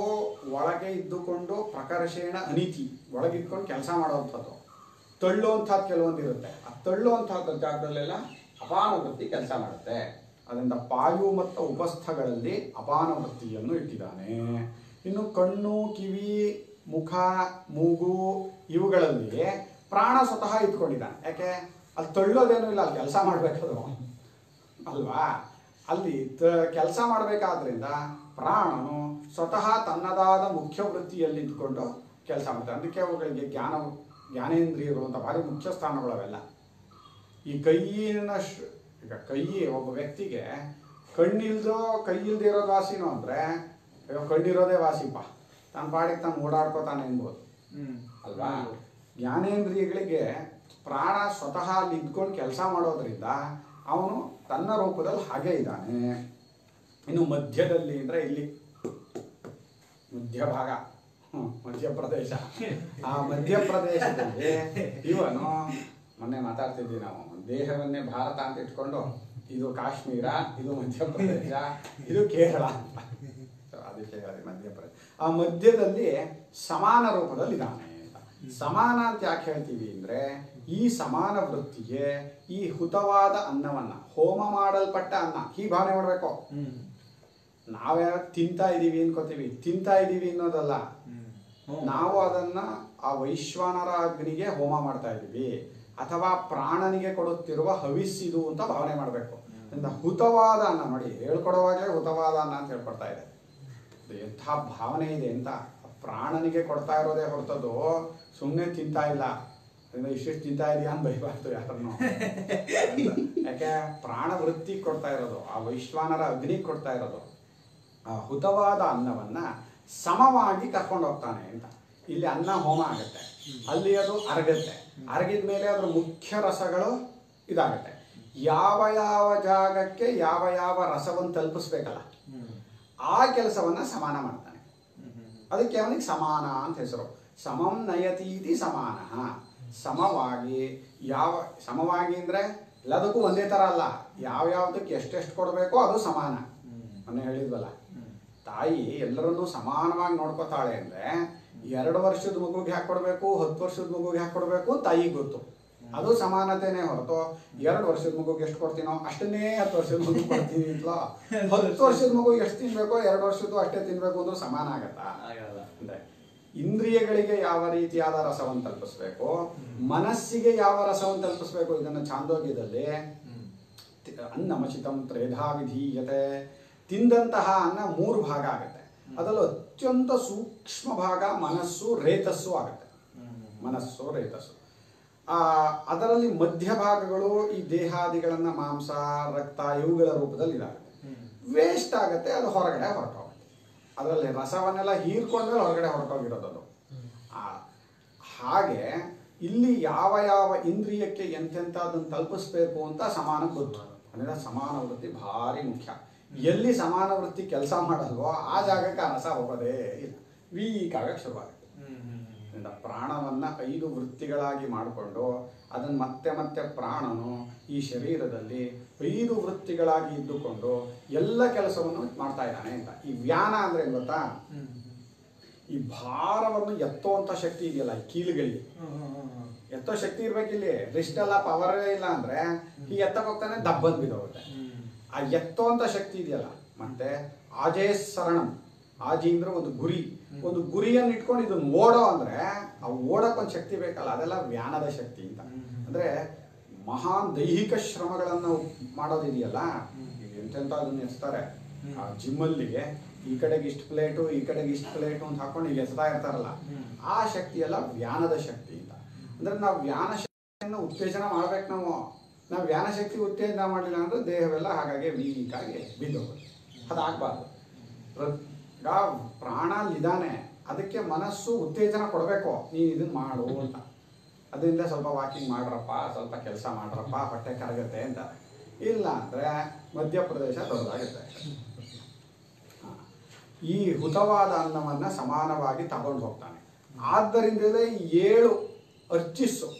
ಒಳಗೆ ಇದ್ದುಕೊಂಡು ಪ್ರಕರ್ಷೇಣ ಅನಿತಿ, ಒಳಗಿದ್ಕೊಂಡು ಕೆಲಸ ಮಾಡೋವಂಥದ್ದು. ತಳ್ಳುವಂಥದ್ದು ಕೆಲವೊಂದು ಇರುತ್ತೆ, ಆ ತಳ್ಳುವಂಥದ್ದು ಜಾಗದಲ್ಲೆಲ್ಲ ಅಪಾನ ವೃತ್ತಿ ಕೆಲಸ ಮಾಡುತ್ತೆ. ಅದರಿಂದ ಪಾಯು ಮತ್ತು ಉಪಸ್ಥಗಳಲ್ಲಿ ಅಪಾನ ವೃತ್ತಿಯನ್ನು ಇಟ್ಟಿದ್ದಾನೆ. ಇನ್ನು ಕಣ್ಣು, ಕಿವಿ, ಮುಖ, ಮೂಗು ಇವುಗಳಲ್ಲಿ ಪ್ರಾಣ ಸ್ವತಃ ಇಟ್ಕೊಂಡಿದ್ದಾನೆ. ಯಾಕೆ? ಅಲ್ಲಿ ತಳ್ಳೋದೇನೂ ಇಲ್ಲ, ಅಲ್ಲಿ ಕೆಲಸ ಮಾಡಬೇಕದು ಅಲ್ವಾ? ಅಲ್ಲಿ ಕೆಲಸ ಮಾಡಬೇಕಾದ್ರಿಂದ ಪ್ರಾಣನು ಸ್ವತಃ ತನ್ನದಾದ ಮುಖ್ಯ ವೃತ್ತಿಯಲ್ಲಿ ಇದ್ಕೊಂಡು ಕೆಲಸ ಮಾಡ್ತಾರೆ. ಅದಕ್ಕೆ ಅವುಗಳಿಗೆ ಜ್ಞಾನೇಂದ್ರಿಯರು ಅಂತ ಭಾರಿ ಮುಖ್ಯ ಸ್ಥಾನಗಳು ಅವೆಲ್ಲ. ಈ ಕೈಯಿನ ಈಗ ಕೈ ಒಬ್ಬ ವ್ಯಕ್ತಿಗೆ ಕಣ್ಣಿಲ್ದೋ ಕೈ ಇಲ್ದೇ ಇರೋದು ವಾಸಿನೋ ಅಂದರೆ ಕಣ್ಣಿರೋದೇ ವಾಸಿಪ್ಪ ತಾನು ಪಾಡಿಗೆ ತಾನು ಓಡಾಡ್ಕೋತಾನೆ ಅನ್ಬೋದು ಅಲ್ವಾ. ಜ್ಞಾನೇಂದ್ರಿಯಗಳಿಗೆ ಪ್ರಾಣ ಸ್ವತಃ ಅಲ್ಲಿ ಇದ್ಕೊಂಡು ಕೆಲಸ ಮಾಡೋದ್ರಿಂದ ಅವನು ತನ್ನ ರೂಪದಲ್ಲಿ ಹಾಗೆ ಇದ್ದಾನೆ. ಇನ್ನು ಮಧ್ಯದಲ್ಲಿ ಅಂದರೆ ಇಲ್ಲಿ ಮಧ್ಯಭಾಗ, ಮಧ್ಯಪ್ರದೇಶ, ಆ ಮಧ್ಯಪ್ರದೇಶದಲ್ಲಿ ಇವನು ಮೊನ್ನೆ ಮಾತಾಡ್ತಿದ್ವಿ ನಾವು, ದೇಹವನ್ನೇ ಭಾರತ ಅಂತ ಇಟ್ಕೊಂಡು ಇದು ಕಾಶ್ಮೀರ, ಇದು ಮಧ್ಯಪ್ರದೇಶ, ಇದು ಕೇರಳ ಅಂತ, ಅದಕ್ಕೆ ಮಧ್ಯಪ್ರದೇಶ. ಆ ಮಧ್ಯದಲ್ಲಿ ಸಮಾನ ರೂಪದಲ್ಲಿ ಇದ್ದಾನೆ ಅಂತ. ಸಮಾನ ಅಂತ ಯಾಕೆ ಹೇಳ್ತೀವಿ ಅಂದರೆ ಈ ಸಮಾನ ವೃತ್ತಿಗೆ ಈ ಹುತವಾದ ಅನ್ನವನ್ನ, ಹೋಮ ಮಾಡಲ್ಪಟ್ಟ ಅನ್ನ, ಈ ಭಾವನೆ ಮಾಡಬೇಕು. ನಾವೇ ತಿಂತಾ ಇದೀವಿ ಅನ್ಕೋತೀವಿ, ತಿಂತಾ ಇದೀವಿ ಅನ್ನೋದಲ್ಲ, ನಾವು ಅದನ್ನ ಆ ವೈಶ್ವಾನರ ಅಗ್ನಿಗೆ ಹೋಮ ಮಾಡ್ತಾ ಇದೀವಿ ಅಥವಾ ಪ್ರಾಣನಿಗೆ ಕೊಡುತ್ತಿರುವ ಹವಿಸ್ಸಿದು ಅಂತ ಭಾವನೆ ಮಾಡಬೇಕು. ಹುತವಾದ ಅನ್ನ ನೋಡಿ, ಹೇಳ್ಕೊಡುವಾಗಲೇ ಹುತವಾದ ಅನ್ನ ಅಂತ ಹೇಳ್ಕೊಡ್ತಾ ಇದೆ. ಎಂಥ ಭಾವನೆ ಇದೆ ಅಂತ, ಪ್ರಾಣನಿಗೆ ಕೊಡ್ತಾ ಇರೋದೇ ಹೊರತದ್ದು ಸುಮ್ಮನೆ ತಿಂತಾ ಇಲ್ಲ, ಇಷ್ಟಿಷ್ಟು ತಿಂತಾ ಇದೆಯಾ ಅಂತ ಬೈಬಾರ್ದು ಯಾರನ್ನು. ಯಾಕೆ ಪ್ರಾಣ ವೃತ್ತಿ ಕೊಡ್ತಾ ಇರೋದು, ಆ ವೈಶ್ವಾನರ ಅಗ್ನಿ ಕೊಡ್ತಾ ಇರೋದು. ಆ ಹುತವಾದ ಅನ್ನವನ್ನ ಸಮವಾಗಿ ಕರ್ಕೊಂಡು ಹೋಗ್ತಾನೆ ಅಂತ. ಇಲ್ಲಿ ಅನ್ನ ಹೋಮ ಆಗುತ್ತೆ, ಅಲ್ಲಿ ಅದು ಅರಗುತ್ತೆ, ಅರಗಿದ ಮೇಲೆ ಅದರ ಮುಖ್ಯ ರಸಗಳು ಇದಾಗುತ್ತೆ. ಯಾವ ಯಾವ ಜಾಗಕ್ಕೆ ಯಾವ ಯಾವ ರಸವನ್ನು ತಲುಪಿಸ್ಬೇಕಲ್ಲ, ಆ ಕೆಲಸವನ್ನ ಸಮಾನ ಮಾಡ್ತಾನೆ. ಅದಕ್ಕೆ ಅವನಿಗೆ ಸಮಾನ ಅಂತ ಹೆಸರು. ಸಮಂ ನಯತೀತಿ ಸಮಾನ. ಸಮವಾಗಿ, ಸಮವಾಗಿ ಅಂದ್ರೆ ಎಲ್ಲದಕ್ಕೂ ಒಂದೇ ತರ ಅಲ್ಲ, ಯಾವ್ಯಾವ್ದಕ್ಕೆ ಎಷ್ಟೆಷ್ಟು ಕೊಡಬೇಕೋ ಅದು ಸಮಾನ. ಮೊನ್ನೆ ಹೇಳಿದ್ವಲ್ಲ, ತಾಯಿ ಎಲ್ಲರನ್ನೂ ಸಮಾನವಾಗಿ ನೋಡ್ಕೋತಾಳೆ ಅಂದ್ರೆ 2 ವರ್ಷದ ಮಗುಗೆ ಯಾಕೆ ಕೊಡಬೇಕು, 10 ವರ್ಷದ ಮಗುಗೆ ಯಾಕೆ ಕೊಡಬೇಕು ತಾಯಿಗೆ ಗೊತ್ತು. ಅದು ಸಮಾನತೆನೇ ಹೊರತು 2 ವರ್ಷದ ಮಗುಗೆ ಎಷ್ಟು ಕೊಡ್ತೀನೋ ಅಷ್ಟನ್ನೇ 10 ವರ್ಷದ ಮಗು ಕೊಡ್ತೀನಿ ಅಂತಲೋ, 10 ವರ್ಷದ ಮಗು ಎಷ್ಟು ತಿನ್ಬೇಕೋ 2 ವರ್ಷದ್ದು ಅಷ್ಟೇ ತಿನ್ಬೇಕು ಅಂದ್ರೆ ಸಮಾನ ಆಗತ್ತಾ? ಅಂದ್ರೆ ಇಂದ್ರಿಯಗಳಿಗೆ ಯಾವ ರೀತಿಯಾದ ರಸವನ್ನು ತಲುಪಿಸ್ಬೇಕು, ಮನಸ್ಸಿಗೆ ಯಾವ ರಸವನ್ನು ತಲುಪಿಸ್ಬೇಕು, ಇದನ್ನ ಛಾಂದೋಗ್ಯದಲ್ಲಿ ಅನ್ನಮಚಿತಂ ತ್ರೇಧಾ ವಿಧೀಯತೆ. ತಿಂದಂತಹ ಅನ್ನ 3 ಭಾಗ ಆಗುತ್ತೆ. ಅದರಲ್ಲೂ ಅತ್ಯಂತ ಸೂಕ್ಷ್ಮ ಭಾಗ ಮನಸ್ಸು, ರೇತಸ್ಸು ಆಗುತ್ತೆ. ಮನಸ್ಸು, ರೇತಸ್ಸು. ಅದರಲ್ಲಿ ಮಧ್ಯಭಾಗಗಳು ಈ ದೇಹಾದಿಗಳನ್ನ ಮಾಂಸ, ರಕ್ತ ಇವುಗಳ ರೂಪದಲ್ಲಿ ಇದಾಗುತ್ತೆ. ವೇಸ್ಟ್ ಆಗುತ್ತೆ, ಅದು ಹೊರಗಡೆ ಹೊರಟೋಗುತ್ತೆ. ಅದರಲ್ಲಿ ರಸವನ್ನೆಲ್ಲ ಹೀರ್ಕೊಂಡ್ಮೇಲೆ ಹೊರಗಡೆ ಹೊರಟೋಗಿರೋದು. ಹಾಗೆ ಇಲ್ಲಿ ಯಾವ ಯಾವ ಇಂದ್ರಿಯಕ್ಕೆ ಎಂತೆಂಥದನ್ನು ತಲುಪಿಸ್ಬೇಕು ಅಂತ ಸಮಾನ ಗೊತ್ತು. ಅಂದರೆ ಸಮಾನ ವೃತ್ತಿ ಭಾರಿ ಮುಖ್ಯ. ಎಲ್ಲಿ ಸಮಾನ ವೃತ್ತಿ ಕೆಲಸ ಮಾಡಲ್ವೋ ಆ ಜಾಗಕ್ಕೆ ಆ ರಸ ಹೋಗೋದೇ ಇಲ್ಲ, ವೀಕ್ ಆಗಕ್ಕೆ ಶುರುವಾಗುತ್ತೆ. ಪ್ರಾಣವನ್ನ 5 ವೃತ್ತಿಗಳಾಗಿ ಮಾಡಿಕೊಂಡು ಅದನ್ನು ಮತ್ತೆ ಮತ್ತೆ ಪ್ರಾಣನು ಈ ಶರೀರದಲ್ಲಿ 5 ವೃತ್ತಿಗಳಾಗಿ ಇದ್ದುಕೊಂಡು ಎಲ್ಲ ಕೆಲಸವನ್ನು ಮಾಡ್ತಾ ಇದ್ದಾನೆ ಅಂತ. ಈ ವ್ಯಾನ ಅಂದ್ರೆ ಏನ್ ಗೊತ್ತಾ, ಈ ಭಾರವನ್ನು ಎತ್ತುವಂತ ಶಕ್ತಿ ಇದೆಯಲ್ಲ, ಈ ಕೀಲುಗಳಿಗೆ ಎತ್ತೋ ಶಕ್ತಿ ಇರ್ಬೇಕಿಲ್ಲಿ. ರಿಸ್ಟ್ ಎಲ್ಲ ಪವರೇ ಇಲ್ಲ ಅಂದ್ರೆ ಈ ಎತ್ತಕ್ಕೆ ಹೋಗ್ತಾನೆ, ದಬ್ಬಂದ್ ಬಿದ್ದೋಗುತ್ತೆ. ಆ ಎತ್ತುವಂತ ಶಕ್ತಿ ಇದೆಯಲ್ಲ. ಮತ್ತೆ ಆಜೇ ಸರಣಂ, ಆಜಿ ಅಂದ್ರೆ ಒಂದು ಗುರಿ, ಒಂದು ಗುರಿಯನ್ನು ಇಟ್ಕೊಂಡು ಇದನ್ನ ಓಡೋ ಅಂದ್ರೆ ಆ ಓಡಕ್ ಒಂದು ಶಕ್ತಿ ಬೇಕಲ್ಲ, ಅದೆಲ್ಲ ವ್ಯಾನದ ಶಕ್ತಿ ಅಂತ. ಅಂದ್ರೆ ಮಹಾನ್ ದೈಹಿಕ ಶ್ರಮಗಳನ್ನು ಮಾಡೋದಿದೆಯಲ್ಲ, ಎಂತೆಂತ ಅದನ್ನ ಎಸ್ತಾರೆ ಆ ಜಿಮ್ಮಲ್ಲಿಗೆ, ಈ ಕಡೆಗೆ ಇಷ್ಟು ಪ್ಲೇಟು, ಈ ಕಡೆಗೆ ಇಷ್ಟು ಪ್ಲೇಟು ಅಂತ ಹಾಕೊಂಡು ಈಗ ಎಸ್ತಾ ಇರ್ತಾರಲ್ಲ, ಆ ಶಕ್ತಿ ಎಲ್ಲ ವ್ಯಾನದ ಶಕ್ತಿ ಅಂತ. ಅಂದ್ರೆ ನಾವು ವ್ಯಾನ ಶಕ್ತಿಯನ್ನು ಉತ್ತೇಜನ ಮಾಡ್ಬೇಕು. ನಾವು ವ್ಯಾನ ಶಕ್ತಿ ಉತ್ತೇಜನ ಮಾಡಲಿಲ್ಲ ಅಂದ್ರೆ ದೇಹವೆಲ್ಲ ಹಾಗಾಗಿ ವೀಕ್ ಆಗಿ ಬಿದ್ದೋಗುತ್ತೆ. ಅದಾಗಬಾರ್ದು. ಪ್ರಾಣ ಇದಾನೆ, ಅದಕ್ಕೆ ಮನಸ್ಸು ಉತ್ತೇಜನ ಕೊಡಬೇಕು, ನೀನು ಇದನ್ನ ಮಾಡು ಅಂತ. ಅದರಿಂದ ಸ್ವಲ್ಪ ವಾಕಿಂಗ್ ಮಾಡ್ರಪ್ಪ, ಸ್ವಲ್ಪ ಕೆಲಸ ಮಾಡ್ರಪ್ಪ, ಹೊಟ್ಟೆ ಕರಗತ್ತೆ ಅಂತಾರೆ. ಇಲ್ಲ ಅಂದ್ರೆ ಮಧ್ಯಪ್ರದೇಶ ದೊಡ್ಡದಾಗುತ್ತೆ. ಈ ಹುತವಾದ ಅನ್ನವನ್ನ ಸಮಾನವಾಗಿ ತಗೊಂಡು ಹೋಗ್ತಾನೆ. ಆದ್ದರಿಂದಲೇ 7 ಅರ್ಚಿಸ್ಸು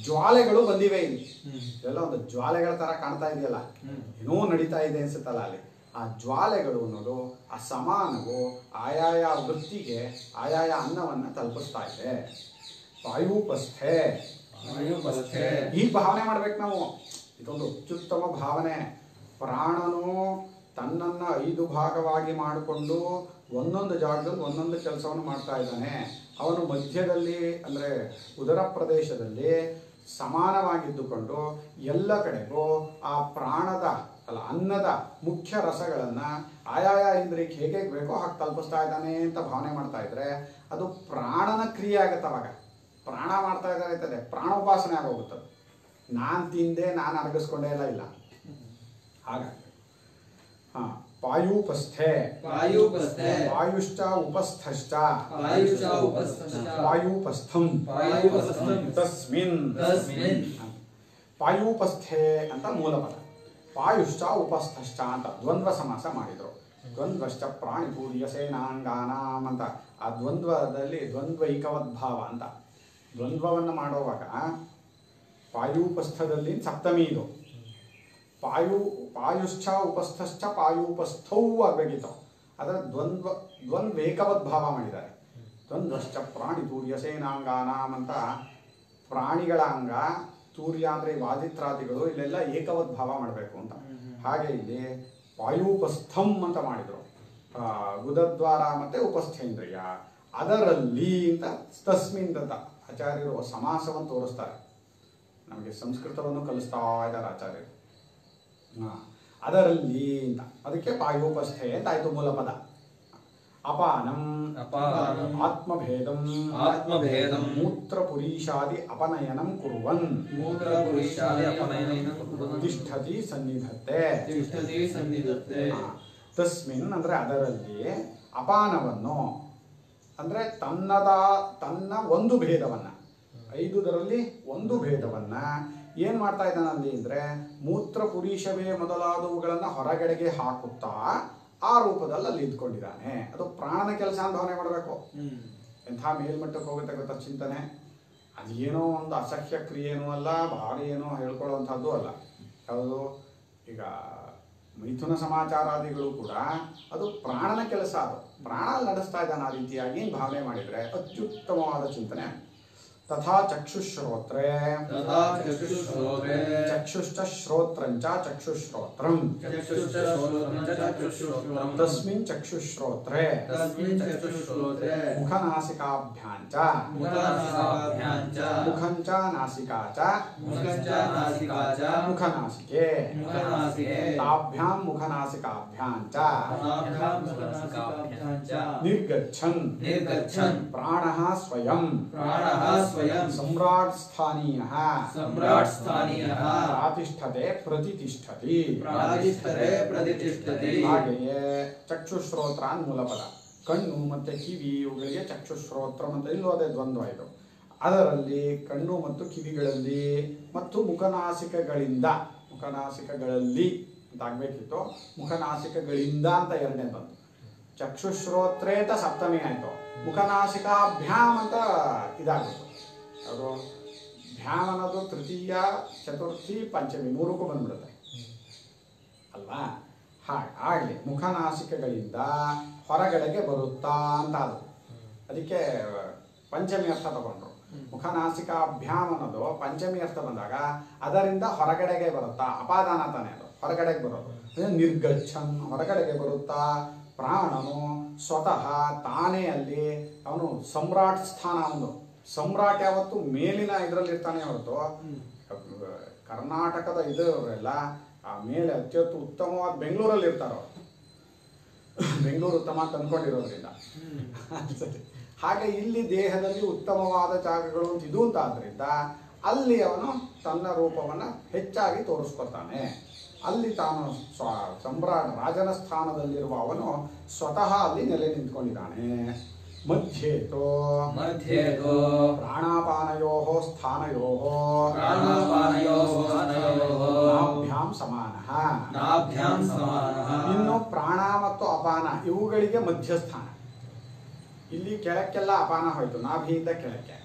ಜ್ವಾಲೆಗಳು ಬಂದಿವೆ ಇಲ್ಲಿ. ಎಲ್ಲ ಒಂದು ಜ್ವಾಲೆಗಳ ತರ ಕಾಣ್ತಾ ಇದೆಯಲ್ಲ, ಏನೋ ನಡೀತಾ ಇದೆ ಅನ್ಸುತ್ತಲ್ಲ ಅಲ್ಲಿ. ಆ ಜ್ವಾಲೆಗಳು ಅನ್ನೋದು ಆ ಸಮಾನವು ಆಯಾಯ ವೃತ್ತಿಗೆ ಆಯಾಯ ಅನ್ನವನ್ನ ತಲುಪಿಸ್ತಾ ಇದೆ. ವಾಯುಪಸ್ಥೆ, ಈ ಭಾವನೆ ಮಾಡ್ಬೇಕು ನಾವು. ಇದೊಂದು ಅತ್ಯುತ್ತಮ ಭಾವನೆ. ಪ್ರಾಣನು ತನ್ನನ್ನ 5 ಭಾಗವಾಗಿ ಮಾಡಿಕೊಂಡು ಒಂದೊಂದು ಜಾಗದಲ್ಲಿ ಒಂದೊಂದು ಕೆಲಸವನ್ನು ಮಾಡ್ತಾ ಇದ್ದಾನೆ. ಅವನು ಮಧ್ಯದಲ್ಲಿ ಅಂದ್ರೆ ಉದರ ಪ್ರದೇಶದಲ್ಲಿ ಸಮಾನವಾಗಿದ್ದುಕೊಂಡು ಎಲ್ಲ ಕಡೆಗೂ ಆ ಪ್ರಾಣದ ಅನ್ನದ ಮುಖ್ಯ ರಸಗಳನ್ನ ಆಯಾಯ ಇಂದ್ರಿಯಕ್ಕೆ ಹೇಗೆ ಬೇಕೋ ಹಾಗೆ ತಲುಪಿಸ್ತಾ ಇದ್ದಾನೆ ಅಂತ ಭಾವನೆ ಮಾಡ್ತಾ ಇದ್ರೆ ಅದು ಪ್ರಾಣನ ಕ್ರಿಯೆ ಆಗತ್ತೆ. ಅವಾಗ ಪ್ರಾಣ ಮಾಡ್ತಾ ಇದ್ದಾರೆ, ಪ್ರಾಣೋಪಾಸನೆ ಆಗೋಗುತ್ತದೆ. ನಾನು ತಿಂದೆ ನಾನು ಅಡಗಿಸ್ಕೊಂಡೇ ಇಲ್ಲ ಹಾಗಾಗಿ ಪಾಯೂಪಸ್ಥೆ ವಾಯುಪಸ್ಥೆ ವಾಯುಶ್ಚ ಉಪಸ್ಥಶ್ಚ ವಾಯುಶ್ಚ ಉಪಸ್ಥಶ್ಚ ವಾಯುಪಸ್ಥಂ ವಾಯುಪಸ್ಥಂ ತಸ್ಮಿನ್ ತಸ್ಮಿನ್ ಪಾಯೂಪಸ್ಥೆ ಅಂತ ಮೂಲಪದ ಪಾಯುಶ್ಚ ಉಪಸ್ಥಶ್ಚ ಅಂತ ದ್ವಂದ್ವ ಸಮಾಸ ಮಾಡಿದರು ದ್ವಂದ್ವಶ್ಚ ಪ್ರಾಣಿಪೂರ್ಯ ಸೇನಾಂಗಾನಾಂ ಅಂತ ಆ ದ್ವಂದ್ವದಲ್ಲಿ ದ್ವಂದ್ವೈಕವದ್ಭಾವ ಅಂತ ದ್ವಂದ್ವವನ್ನು ಮಾಡುವಾಗ ಪಾಯೂಪಸ್ಥದಲ್ಲಿ ಸಪ್ತಮಿ ಇದು ಪಾಯುಶ್ಚ ಉಪಸ್ಥಶ್ಚ ಪಾಯೂಪಸ್ಥೌ ಆಗಬೇಕಿತ್ತು ಅದರ ದ್ವಂದ್ವೇಕವದ್ಭಾವ ಮಾಡಿದ್ದಾರೆ ದ್ವಂದ್ವಶ್ಚ ಪ್ರಾಣಿತೂರ್ಯ ಸೇನಾಂಗಾನಾಂ ಅಂತ ಪ್ರಾಣಿಗಳ ಅಂಗ ತೂರ್ಯ ಅಂದರೆ ವಾದಿತ್ರಾದಿಗಳು ಇಲ್ಲೆಲ್ಲ ಏಕವದ್ಭಾವ ಮಾಡಬೇಕು ಅಂತ ಹಾಗೆ ಇಲ್ಲಿ ವಾಯುಪಸ್ಥಂ ಅಂತ ಮಾಡಿದರು ಗುದದ್ವಾರ ಮತ್ತು ಉಪಸ್ಥೇಂದ್ರಿಯ ಅದರಲ್ಲಿ ಅಂತ ತಸ್ಮಿನ್ ಅಂತ ಆಚಾರ್ಯರು ಸಮಾಸವನ್ನು ತೋರಿಸ್ತಾರೆ ನಮಗೆ ಸಂಸ್ಕೃತವನ್ನು ಕಲಿಸ್ತಾ ಇದ್ದಾರೆ ಆಚಾರ್ಯರು ಅದರಲ್ಲಿ ಅಂತ ಅದಕ್ಕೆ ಪಾಯೋಪಸ್ಥೆ ಅಂತ ಆಯ್ತು ಮೂಲಪದ ಅಪಾನಂ ಆತ್ಮಭೇದಂ ಮೂತ್ರಪುರೀಷಾದಿ ಅಪನಯನಂ ಕುರ್ವನ್ ತಿಷ್ಠತಿ ಸನ್ನಿಧತ್ತೆ ತಸ್ಮಿನ್ ಅಂದ್ರೆ ಅದರಲ್ಲಿ ಅಪಾನವನ್ನು ಅಂದ್ರೆ ತನ್ನ ಒಂದು ಭೇದವನ್ನ 5 ಒಂದು ಭೇದವನ್ನ ಏನ್ ಮಾಡ್ತಾ ಇದ್ದಾನಲ್ಲಿ ಅಂದ್ರೆ ಮೂತ್ರ ಪುರೀಷವೇ ಮೊದಲಾದವುಗಳನ್ನ ಹೊರಗಡೆಗೆ ಹಾಕುತ್ತಾ ಆ ರೂಪದಲ್ಲಿ ಅಲ್ಲಿ ಇದ್ಕೊಂಡಿದ್ದಾನೆ ಅದು ಪ್ರಾಣನ ಕೆಲಸ ಅಂತ ಭಾವನೆ ಮಾಡಬೇಕು ಎಂಥ ಮೇಲ್ಮಟ್ಟಕ್ಕೆ ಹೋಗುತ್ತೆ ಗೊತ್ತಾ ಚಿಂತನೆ ಅದೇನೋ ಒಂದು ಅಸಹ್ಯ ಕ್ರಿಯೆನೂ ಅಲ್ಲ ಭಾರಿ ಏನೋ ಹೇಳ್ಕೊಳ್ಳುವಂಥದ್ದು ಅಲ್ಲ ಯಾವುದು ಈಗ ಮೈಥುನ ಸಮಾಚಾರಾದಿಗಳು ಕೂಡ ಅದು ಪ್ರಾಣನ ಕೆಲಸ ಅದು ಪ್ರಾಣ ನಡೆಸ್ತಾ ಇದ್ದಾನೆ ಆ ರೀತಿಯಾಗಿ ಭಾವನೆ ಮಾಡಿದ್ರೆ ಅತ್ಯುತ್ತಮವಾದ ಚಿಂತನೆ ತಥಾ ಚಕ್ಷುಶ್ರೋತ್ರೇ ಚಕ್ಷುಶ್ಚ ಶ್ರೋತ್ರಂಚ ಚಕ್ಷುಶ್ರೋತ್ರಂ ತಸ್ಮಿನ್ ಚಕ್ಷುಶ್ರೋತ್ರೇ ಮುಖನಾಸಿಕಾಭ್ಯಾಂಚ ಮುಖಂಚ ನಾಸಿಕಾ ಚ ಮುಖನಾಸಿಕೆ ತಾಭ್ಯಾಂ ಮುಖನಾಸಿಕಾಭ್ಯಾಂಚ ನಿರ್ಗಚ್ಚನ್ ಪ್ರಾಣಃ ಸ್ವಯಂ सम्राट स्थानीयः प्रातिष्ठते प्रतिष्ठति ಹಾಗೆಯೇ ಚಕ್ಷುಶ್ರೋತ್ರ ಅಂತ ಮೂಲಪದ ಕಣ್ಣು ಮತ್ತೆ ಕಿವಿ ಇವುಗಳಿಗೆ ಚಕ್ಷುಶ್ರೋತ್ರ ಅಂತ ಇಲ್ಲೋದೇ ದ್ವಂದ್ವ ಇದು ಅದರಲ್ಲಿ ಕಣ್ಣು ಮತ್ತು ಕಿವಿಗಳಲ್ಲಿ ಮತ್ತು ಮುಖನಾಸಿಕಗಳಲ್ಲಿ ಅಂತ ಆಗ್ಬೇಕಿತ್ತು ಮುಖನಾಸಿಕಗಳಿಂದ ಅಂತ ಎರಡನೇ ಬಂತು ಚಕ್ಷುಶ್ರೋತ್ರೇ ಅಂತ ಸಪ್ತಮಿ ಆಯ್ತು ಮುಖನಾಸಿಕಾಭ್ಯಾಮ್ ಅಂತ ಇದಾಗಬೇಕು ಅದು ಭ್ಯಾಮ್ ಅನ್ನೋದು ತೃತೀಯ ಚತುರ್ಥಿ ಪಂಚಮಿ 3ಕ್ಕೂ ಬಂದ್ಬಿಡುತ್ತೆ ಅಲ್ವಾ ಹಾಗೆ ಮುಖನಾಸಿಕಗಳಿಂದ ಹೊರಗಡೆಗೆ ಬರುತ್ತಾ ಅಂತ ಅದು ಅದಕ್ಕೆ ಪಂಚಮಿ ಅರ್ಥ ತಗೊಂಡ್ರು ಮುಖನಾಸಿಕಾಭ್ಯಾಮ್ ಅನ್ನೋದು ಪಂಚಮಿ ಅರ್ಥ ಬಂದಾಗ ಅದರಿಂದ ಹೊರಗಡೆಗೆ ಬರುತ್ತಾ ಅಪಾದಾನ ತಾನೇ ಅದು ಹೊರಗಡೆಗೆ ಬರೋದು ನಿರ್ಗಚ್ಚನ್ ಹೊರಗಡೆಗೆ ಬರುತ್ತಾ ಪ್ರಾಣನು ಸ್ವತಃ ತಾನೇ ಅಲ್ಲಿ ಅವನು ಸಮ್ರಾಟ್ ಸ್ಥಾನ ಅವನು ಸಮ್ರಾಟ್ ಯಾವತ್ತು ಮೇಲಿನ ಇದರಲ್ಲಿ ಇರ್ತಾನೆ ಹೊರತು ಕರ್ನಾಟಕದ ಇದವರೆಲ್ಲ ಆ ಮೇಲೆ ಅತ್ಯಂತ ಉತ್ತಮವಾದ ಬೆಂಗಳೂರಲ್ಲಿ ಇರ್ತಾರೋ ಬೆಂಗಳೂರು ಉತ್ತಮ ಅಂತ ಅಂದ್ಕೊಂಡಿರೋದ್ರಿಂದ ಹಾಗೆ ಇಲ್ಲಿ ದೇಹದಲ್ಲಿ ಉತ್ತಮವಾದ ಜಾಗಗಳು ಇದು ಅಂತ ಆದ್ರಿಂದ ಅಲ್ಲಿ ಅವನು ತನ್ನ ರೂಪವನ್ನು ಹೆಚ್ಚಾಗಿ ತೋರಿಸ್ಕೊತಾನೆ ಅಲ್ಲಿ ತಾನು ಸಮ್ರಾಟ್ ರಾಜನ ಸ್ಥಾನದಲ್ಲಿರುವ ಅವನು ಸ್ವತಃ ಅಲ್ಲಿ ನೆಲೆ ನಿಂತ್ಕೊಂಡಿದ್ದಾನೆ ಮಧ್ಯೇತೋ ಪ್ರಾಣಾಪಾನಯೋಃ ಸ್ಥಾನಯೋಃ ನಾಭ್ಯಾಂ ಸಮಾನಃ ಇನ್ನು ಪ್ರಾಣ ಮತ್ತು ಅಪಾನ ಇವುಗಳಿಗೆ ಮಧ್ಯಸ್ಥಾನ ಇಲ್ಲಿ ಕೆಳಕ್ಕೆಲ್ಲ ಅಪಾನ ಹೋಯ್ತು ನಾಭಿಯಿಂದ ಕೆಳಕ್ಕೆ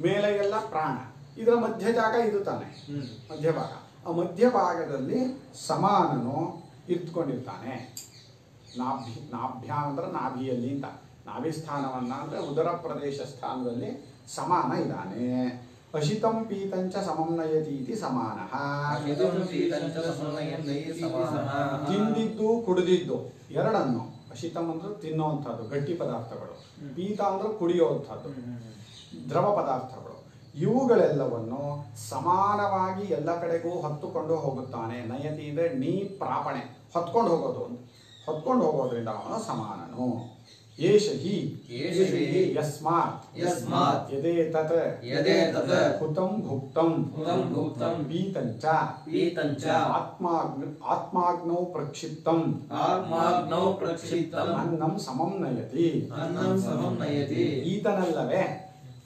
ಮೇಲೆ ಎಲ್ಲ ಪ್ರಾಣ ಇದರ ಮಧ್ಯ ಜಾಗ ಇದು ತಾನೆ ಮಧ್ಯಭಾಗ ಆ ಮಧ್ಯಭಾಗದಲ್ಲಿ ಸಮಾನನು ಇಟ್ಕೊಂಡಿರ್ತಾನೆ ನಾಭ್ಯಾಮ್ ಅಂದ್ರೆ ನಾಭಿಯಲ್ಲಿ ಅಂತ ನಾಭಿ ಸ್ಥಾನವನ್ನ ಅಂದ್ರೆ ಉದರ ಪ್ರದೇಶ ಸ್ಥಾನದಲ್ಲಿ ಸಮಾನ ಇದ್ದಾನೆ ಅಶಿತಂ ಪೀತಂಚ ಸಮಂ ನಯತಿ ಇತಿ ಸಮಾನಃ ತಿಂದಿದ್ದು ಕುಡಿದಿದ್ದು ಎರಡನ್ನು ಅಶಿತಂ ಅಂದ್ರೆ ತಿನ್ನುವಂಥದ್ದು ಗಟ್ಟಿ ಪದಾರ್ಥಗಳು ಪೀತ ಅಂದ್ರೆ ಕುಡಿಯುವಂಥದ್ದು ದ್ರವ ಪದಾರ್ಥಗಳು ಇವುಗಳೆಲ್ಲವನ್ನು ಸಮಾನವಾಗಿ ಎಲ್ಲ ಕಡೆಗೂ ಹೊತ್ತುಕೊಂಡು ಹೋಗುತ್ತಾನೆ ನಯತಿ ಅಂದರೆ ನೀ ಪ್ರಾಪಣೆ ಹೊತ್ಕೊಂಡು ಹೋಗೋದು ಅಂತ ಹೊತ್ಕೊಂಡು ಹೋಗೋದ್ರಿಂದ ಅವನು ಸಮಾನನು ಏಷ ಹಿ ಏಷ ಹಿ ಯಸ್ಮಾತ್ ಯಸ್ಮಾತ್ ಯದೇತತ್ ಯದೇತತ್ ಹುತಂ ಭುಕ್ತಂ ಹುತಂ ಭುಕ್ತಂ ಪೀತಂಚ ಪೀತಂಚ ಆತ್ಮಾಗ್ನೌ ಪ್ರಕ್ಷಿಪ್ತಂ ಆತ್ಮಾಗ್ನೌ ಪ್ರಕ್ಷಿಪ್ತಂ ಅನ್ನಂ ಸಮಂ ನಯತಿ. ಅನ್ನಂ ಸಮಂ ನಯತಿ. ಈತನಲ್ಲವೇ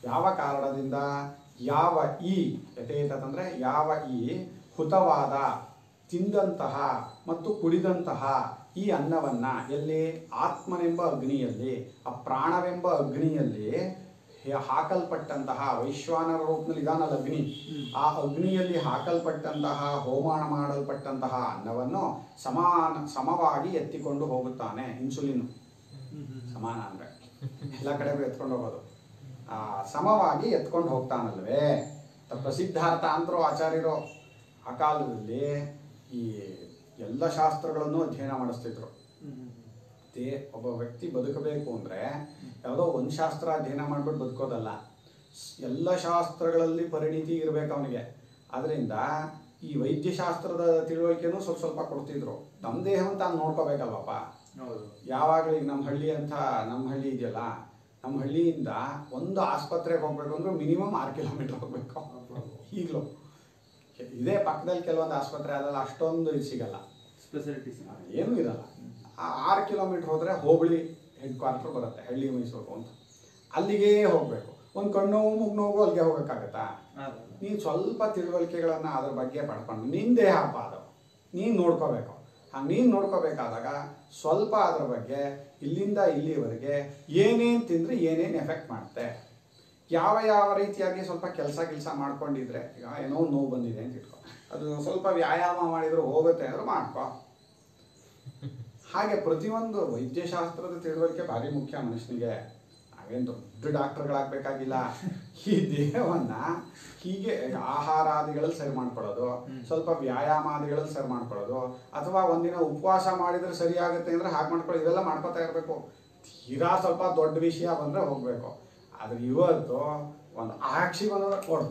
ಯಾವ ಕಾರಣದಿಂದ ಯಾವ ಈ ಯಥೇತತ್ ಅಂದ್ರೆ ಯಾವ ಈ ಹುತವಾದ ತಿಂದಂತಹ ಮತ್ತು ಕುಡಿದಂತಹ ಈ ಅನ್ನವನ್ನ ಎಲ್ಲಿ ಆತ್ಮನೆಂಬ ಅಗ್ನಿಯಲ್ಲಿ ಆ ಪ್ರಾಣವೆಂಬ ಅಗ್ನಿಯಲ್ಲಿ ಹಾಕಲ್ಪಟ್ಟಂತಹ ವೈಶ್ವಾನರ ರೂಪದಲ್ಲಿ ಇದಾನಲ್ಲ ಅಗ್ನಿ, ಆ ಅಗ್ನಿಯಲ್ಲಿ ಹಾಕಲ್ಪಟ್ಟಂತಹ ಹೋಮಾಣ ಮಾಡಲ್ಪಟ್ಟಂತಹ ಅನ್ನವನ್ನು ಸಮವಾಗಿ ಎತ್ತಿಕೊಂಡು ಹೋಗುತ್ತಾನೆ. ಇನ್ಸುಲಿನ್ ಸಮಾನ ಅಂದ್ರೆ ಎಲ್ಲ ಕಡೆಗೂ ಎತ್ಕೊಂಡು ಹೋಗೋದು, ಸಮವಾಗಿ ಎತ್ಕೊಂಡು ಹೋಗ್ತಾನಲ್ವೇ. ಪ್ರಸಿದ್ಧಾರ್ಥ ಅಂತರೂ ಆಚಾರ್ಯರು ಆ ಕಾಲದಲ್ಲಿ ಈ ಎಲ್ಲ ಶಾಸ್ತ್ರಗಳನ್ನು ಅಧ್ಯಯನ ಮಾಡಿಸ್ತಿದ್ರು. ಒಬ್ಬ ವ್ಯಕ್ತಿ ಬದುಕಬೇಕು ಅಂದ್ರೆ ಯಾವುದೋ ಒಂದು ಶಾಸ್ತ್ರ ಅಧ್ಯಯನ ಮಾಡ್ಬಿಟ್ಟು ಬದುಕೋದಲ್ಲ, ಎಲ್ಲ ಶಾಸ್ತ್ರಗಳಲ್ಲಿ ಪರಿಣಿತಿ ಇರಬೇಕು ಅವನಿಗೆ. ಅದರಿಂದ ಈ ವೈದ್ಯಶಾಸ್ತ್ರದ ತಿಳುವಳಿಕೆನೂ ಸ್ವಲ್ಪ ಸ್ವಲ್ಪ ಕೊಡ್ತಿದ್ರು. ನಮ್ಮ ದೇಹವನ್ನು ತಾನು ನೋಡ್ಕೋಬೇಕಲ್ವಪ್ಪ. ಯಾವಾಗಲೂ ಈಗ ನಮ್ಮ ಹಳ್ಳಿ ಇದೆಯಲ್ಲ, ನಮ್ಮ ಹಳ್ಳಿಯಿಂದ ಒಂದು ಆಸ್ಪತ್ರೆಗೆ ಹೋಗ್ಬೇಕು ಅಂದ್ರೆ ಮಿನಿಮಮ್ 6 ಕಿಲೋಮೀಟರ್ ಹೋಗ್ಬೇಕು. ಈಗಲೂ ಇದೇ ಪಕ್ಕದಲ್ಲಿ ಕೆಲವೊಂದು ಆಸ್ಪತ್ರೆ ಅದಲ್ಲ, ಅಷ್ಟೊಂದು ಇದು ಸಿಗಲ್ಲ, ಸ್ಪೆಸಿಲಿಟೀಸ್ ಏನೂ ಇರಲ್ಲ. ಆ 6 ಕಿಲೋಮೀಟರ್ ಹೋದರೆ ಹೋಬಳಿ ಹೆಡ್ ಕ್ವಾರ್ಟರ್ ಬರುತ್ತೆ, ಹಳ್ಳಿ ಮೈಸೂರು ಅಂತ. ಅಲ್ಲಿಗೆ ಹೋಗಬೇಕು. ಒಂದು ಕಣ್ಣು ಮುಗ್ನೋಗು ಅಲ್ಲಿಗೆ ಹೋಗೋಕ್ಕಾಗತ್ತಾ? ನೀನು ಸ್ವಲ್ಪ ತಿಳುವಳಿಕೆಗಳನ್ನು ಅದ್ರ ಬಗ್ಗೆ ಪಡ್ಕೊಂಡು ನಿನ್ನ ದೇಹ ಅದು ನೀನು ನೋಡ್ಕೋಬೇಕು. ಹಂಗೆ ನೀನು ನೋಡ್ಕೋಬೇಕಾದಾಗ ಸ್ವಲ್ಪ ಅದ್ರ ಬಗ್ಗೆ ಇಲ್ಲಿಂದ ಇಲ್ಲಿವರೆಗೆ ಏನೇನು ತಿಂದರೆ ಏನೇನು ಎಫೆಕ್ಟ್ ಮಾಡುತ್ತೆ, ಯಾವ ರೀತಿಯಾಗಿ ಸ್ವಲ್ಪ ಕೆಲಸ ಮಾಡ್ಕೊಂಡಿದ್ರೆ, ಈಗ ಏನೋ ನೋವು ಬಂದಿದೆ ಅಂತ ಇಟ್ಕೊ, ಅದು ಸ್ವಲ್ಪ ವ್ಯಾಯಾಮ ಮಾಡಿದ್ರು ಹೋಗುತ್ತೆ ಅಂದ್ರೆ ಮಾಡ್ಕೊ. ಹಾಗೆ ಪ್ರತಿಯೊಂದು ವೈದ್ಯಶಾಸ್ತ್ರದ ತಿಳುವಳಿಕೆ ಭಾರಿ ಮುಖ್ಯ ಮನುಷ್ಯನಿಗೆ. ನಾವೇನು ದೊಡ್ಡ ಡಾಕ್ಟರ್ಗಳಾಗಬೇಕಾಗಿಲ್ಲ. ಈ ದೇಹವನ್ನ ಹೀಗೆ ಆಹಾರಾದಿಗಳಲ್ಲಿ ಸರಿ ಮಾಡ್ಕೊಳ್ಳೋದು, ಸ್ವಲ್ಪ ವ್ಯಾಯಾಮಾದಿಗಳಲ್ಲಿ ಸರಿ ಮಾಡ್ಕೊಳ್ಳೋದು, ಅಥವಾ ಒಂದಿನ ಉಪವಾಸ ಮಾಡಿದ್ರೆ ಸರಿ ಆಗುತ್ತೆ ಅಂದ್ರೆ ಹಾಗೆ ಮಾಡ್ಕೊಳ್ಳೋದು, ಇವೆಲ್ಲ ಮಾಡ್ಕೊತಾ ಇರಬೇಕು. ತೀರಾ ಸ್ವಲ್ಪ ದೊಡ್ಡ ವಿಷಯ ಬಂದರೆ ಹೋಗಬೇಕು. ಆದ್ರೆ ಇವತ್ತು ಒಂದು ಆಕ್ಷಿ ಬಂದ್ರೆ ಓಡು,